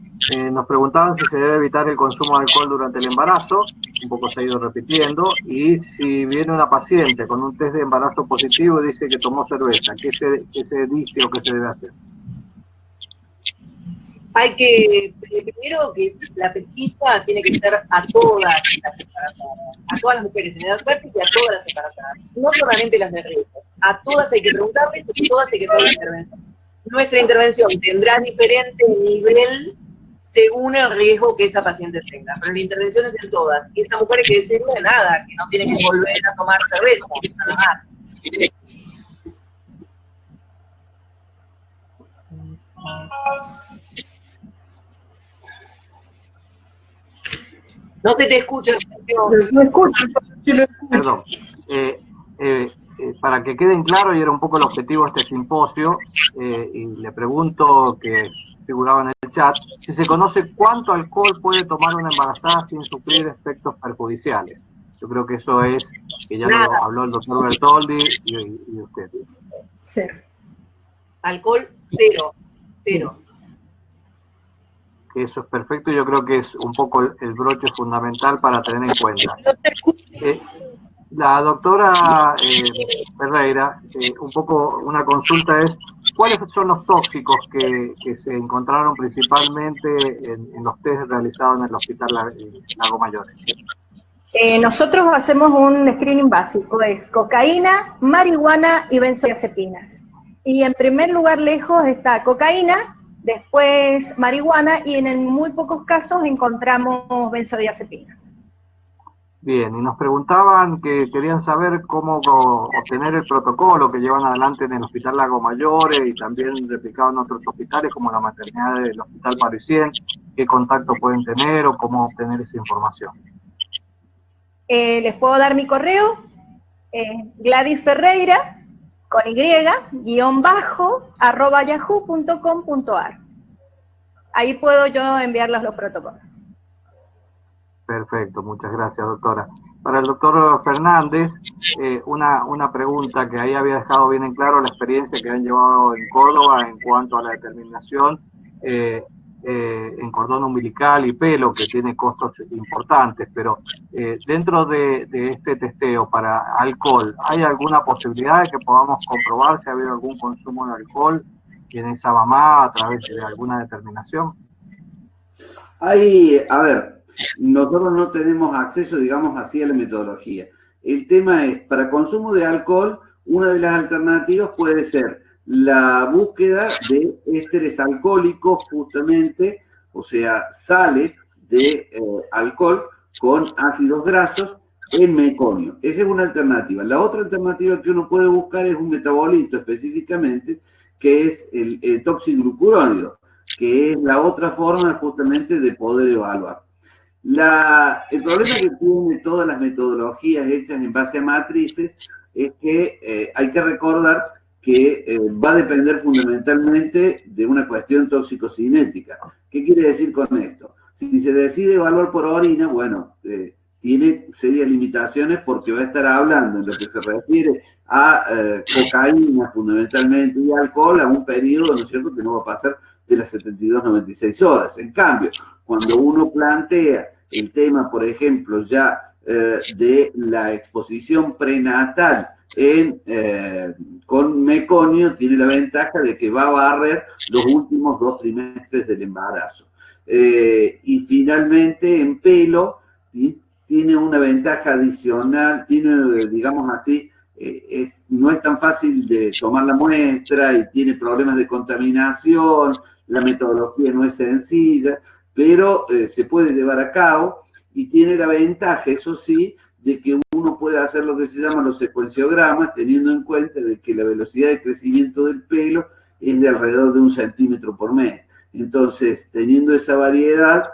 nos preguntaban si se debe evitar el consumo de alcohol durante el embarazo, un poco se ha ido repitiendo, y si viene una paciente con un test de embarazo positivo y dice que tomó cerveza, ¿qué se dice o qué se debe hacer? Hay que, primero que la pesquisa tiene que ser a todas las embarazadas, a todas las mujeres en edad fértil y a todas las embarazadas, no solamente las de riesgo, a todas hay que preguntarles y a todas hay que hacer la intervención. Nuestra intervención tendrá diferente nivel según el riesgo que esa paciente tenga, pero la intervención es en todas. Y esa mujer hay que decirle nada, que no tiene que volver a tomar cerveza, nada más. No se te escucha. No escucho. Perdón. Para que queden claro, y era un poco el objetivo de este simposio, y le pregunto, que figuraba en el chat, si se conoce cuánto alcohol puede tomar una embarazada sin sufrir efectos perjudiciales. Yo creo que eso es, que ya lo habló el doctor Bertoldi y usted. Cero. Alcohol, cero. Cero. Que eso es perfecto, y yo creo que es un poco el broche fundamental para tener en cuenta. La doctora Ferreira, un poco una consulta es, ¿cuáles son los tóxicos que se encontraron principalmente en los test realizados en el Hospital Lago Mayor? Nosotros hacemos un screening básico, es cocaína, marihuana y benzodiazepinas. Y en primer lugar lejos está cocaína, después marihuana y en muy pocos casos encontramos benzodiazepinas. Bien, y nos preguntaban que querían saber cómo obtener el protocolo que llevan adelante en el Hospital Lago Mayor y también replicado en otros hospitales como la maternidad del Hospital Parisien, qué contacto pueden tener o cómo obtener esa información. Les puedo dar mi correo, Gladys Ferreira, con Y, _yahoo.com.ar. Ahí puedo yo enviarles los protocolos. Perfecto, muchas gracias, doctora. Para el doctor Fernández, una pregunta que ahí había dejado bien en claro la experiencia que han llevado en Córdoba en cuanto a la determinación en cordón umbilical y pelo, que tiene costos importantes, pero dentro de este testeo para alcohol, ¿hay alguna posibilidad de que podamos comprobar si ha habido algún consumo de alcohol en esa mamá a través de alguna determinación? A ver, nosotros no tenemos acceso, digamos así, a la metodología. El tema es, para consumo de alcohol, una de las alternativas puede ser la búsqueda de ésteres alcohólicos, justamente, o sea, sales de alcohol con ácidos grasos en meconio. Esa es una alternativa. La otra alternativa que uno puede buscar es un metabolito específicamente, que es el toxiglucurónido, que es la otra forma justamente de poder evaluar. El problema que tiene todas las metodologías hechas en base a matrices es que hay que recordar que va a depender fundamentalmente de una cuestión toxicocinética. ¿Qué quiere decir con esto? Si se decide evaluar por orina, bueno, tiene serias limitaciones porque va a estar hablando en lo que se refiere a cocaína fundamentalmente y alcohol a un periodo, ¿no es cierto?, que no va a pasar de las 72-96 horas. En cambio, cuando uno plantea el tema, por ejemplo, ya de la exposición prenatal con meconio, tiene la ventaja de que va a barrer los últimos 2 trimestres del embarazo. Y finalmente, en pelo, tiene una ventaja adicional, tiene, digamos así, no es tan fácil de tomar la muestra y tiene problemas de contaminación, la metodología no es sencilla, pero se puede llevar a cabo y tiene la ventaja, eso sí, de que uno puede hacer lo que se llama los secuenciogramas, teniendo en cuenta de que la velocidad de crecimiento del pelo es de alrededor de 1 centímetro por mes. Entonces, teniendo esa variedad,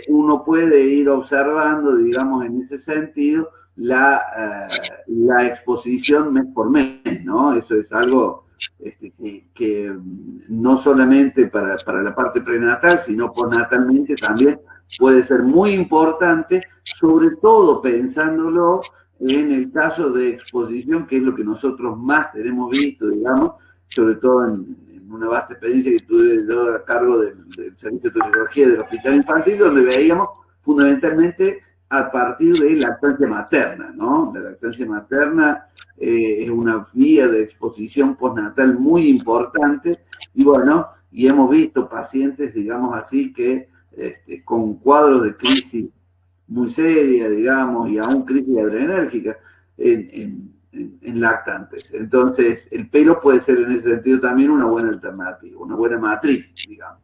uno puede ir observando, digamos, en ese sentido, la exposición mes por mes, ¿no? Eso es algo que no solamente para la parte prenatal, sino postnatalmente también puede ser muy importante, sobre todo pensándolo en el caso de exposición, que es lo que nosotros más tenemos visto, digamos, sobre todo en una vasta experiencia que tuve yo a cargo del Servicio de Toxicología del Hospital Infantil, donde veíamos fundamentalmente a partir de lactancia materna, ¿no? La lactancia materna es una vía de exposición postnatal muy importante y bueno, y hemos visto pacientes, digamos así, que con cuadros de crisis muy seria, digamos, y aún crisis adrenérgica en lactantes. Entonces, el pelo puede ser en ese sentido también una buena alternativa, una buena matriz, digamos.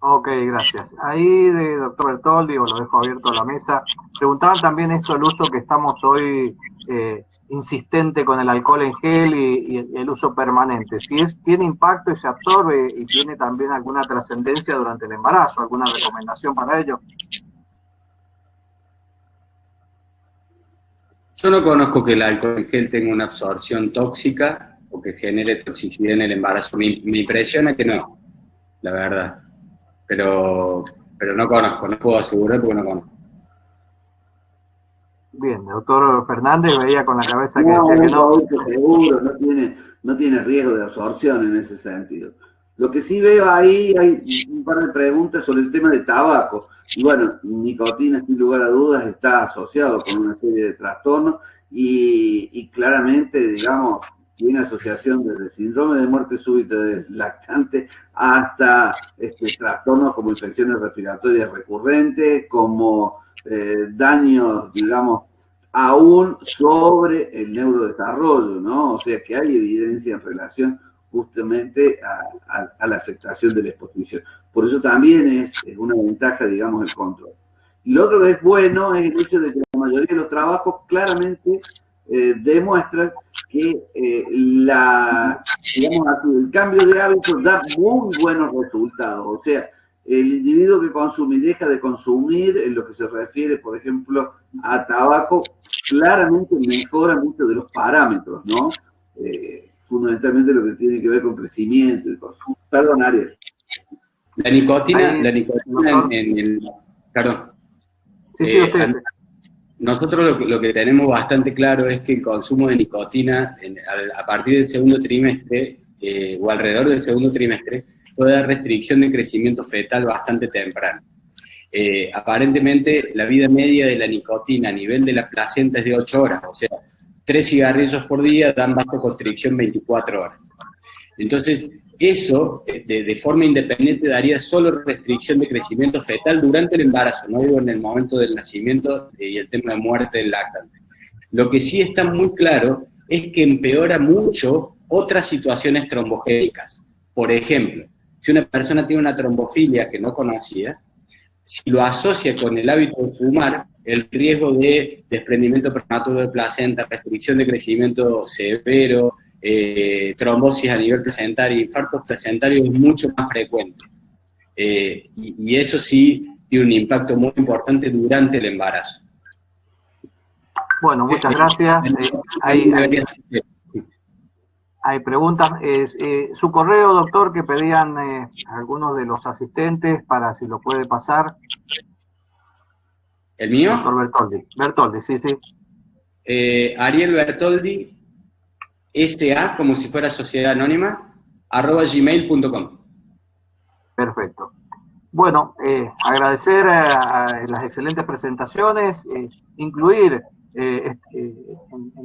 Ok, gracias. Ahí, doctor Bertoldi, o lo dejo abierto a la mesa, preguntaban también esto, el uso que estamos hoy insistente con el alcohol en gel y el uso permanente. Si tiene impacto y se absorbe y tiene también alguna trascendencia durante el embarazo, ¿alguna recomendación para ello? Yo no conozco que el alcohol en gel tenga una absorción tóxica o que genere toxicidad en el embarazo. Me impresiona que no, la verdad. Pero no conozco, no puedo asegurar porque no conozco. Bien, doctor Fernández veía con la cabeza que decía que no. Seguro, no tiene riesgo de absorción en ese sentido. Lo que sí veo ahí, hay un par de preguntas sobre el tema de tabaco. Y bueno, nicotina, sin lugar a dudas, está asociado con una serie de trastornos y claramente, digamos, tiene asociación desde el síndrome de muerte súbita del lactante hasta trastornos como infecciones respiratorias recurrentes, como daños, digamos, aún sobre el neurodesarrollo, ¿no? O sea que hay evidencia en relación justamente a la afectación de la exposición. Por eso también es una ventaja, digamos, el control. Y lo otro que es bueno es el hecho de que la mayoría de los trabajos claramente demuestran que digamos así, el cambio de hábitos da muy buenos resultados. O sea, el individuo que consume y deja de consumir, en lo que se refiere, por ejemplo, a tabaco, claramente mejora muchos de los parámetros, ¿no? Fundamentalmente lo que tiene que ver con crecimiento y cosas. Perdón, Ariel. La nicotina perdón. Sí, usted. Nosotros lo que tenemos bastante claro es que el consumo de nicotina a partir del segundo trimestre o alrededor del segundo trimestre puede dar restricción de crecimiento fetal bastante temprano. Aparentemente la vida media de la nicotina a nivel de la placenta es de 8 horas, o sea, 3 cigarrillos por día dan vasoconstricción 24 horas. Entonces, eso de forma independiente daría solo restricción de crecimiento fetal durante el embarazo, no digo en el momento del nacimiento y el tema de muerte del lactante. Lo que sí está muy claro es que empeora mucho otras situaciones trombogénicas. Por ejemplo, si una persona tiene una trombofilia que no conocía, si lo asocia con el hábito de fumar, el riesgo de desprendimiento prematuro de placenta, restricción de crecimiento severo, trombosis a nivel placentario, infartos placentarios es mucho más frecuente. Y eso sí tiene un impacto muy importante durante el embarazo. Bueno, muchas gracias. Hay preguntas. Su correo, doctor, que pedían algunos de los asistentes para si lo puede pasar. ¿El mío? Doctor Bertoldi. Bertoldi, sí. Ariel Bertoldi, SA, como si fuera sociedad anónima, @gmail.com. Perfecto. Bueno, agradecer a las excelentes presentaciones, incluir en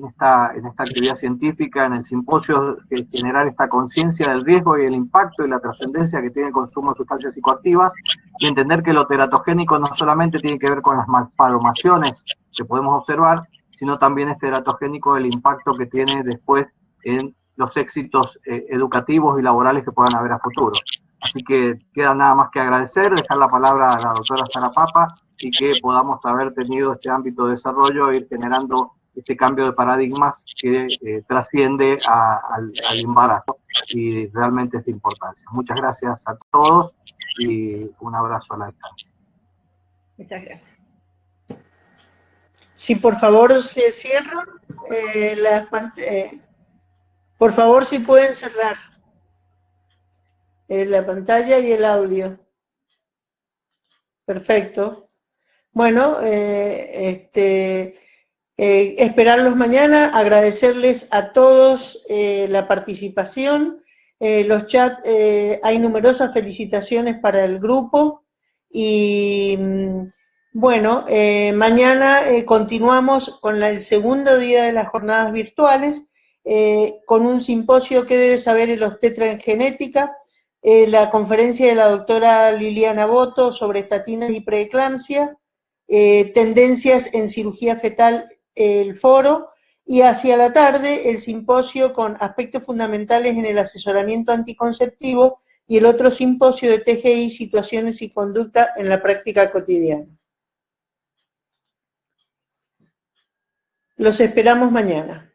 esta actividad científica, en el simposio, generar esta conciencia del riesgo y el impacto y la trascendencia que tiene el consumo de sustancias psicoactivas, y entender que lo teratogénico no solamente tiene que ver con las malformaciones que podemos observar, sino también es teratogénico el impacto que tiene después en los éxitos educativos y laborales que puedan haber a futuro. Así que queda nada más que agradecer, dejar la palabra a la doctora Sara Papa y que podamos haber tenido este ámbito de desarrollo e ir generando este cambio de paradigmas que trasciende al embarazo y realmente es de importancia. Muchas gracias a todos y un abrazo a la distancia. Muchas gracias. Si por favor se cierran por favor si pueden cerrar la pantalla y el audio. Perfecto. Bueno, esperarlos mañana, agradecerles a todos la participación. Los chats, hay numerosas felicitaciones para el grupo y bueno, mañana continuamos con el segundo día de las jornadas virtuales con un simposio que debe saber el obstetra en genética, la conferencia de la doctora Liliana Boto sobre estatinas y preeclampsia, tendencias en cirugía fetal, el foro, y hacia la tarde el simposio con aspectos fundamentales en el asesoramiento anticonceptivo y el otro simposio de TGI, situaciones y conducta en la práctica cotidiana. Los esperamos mañana.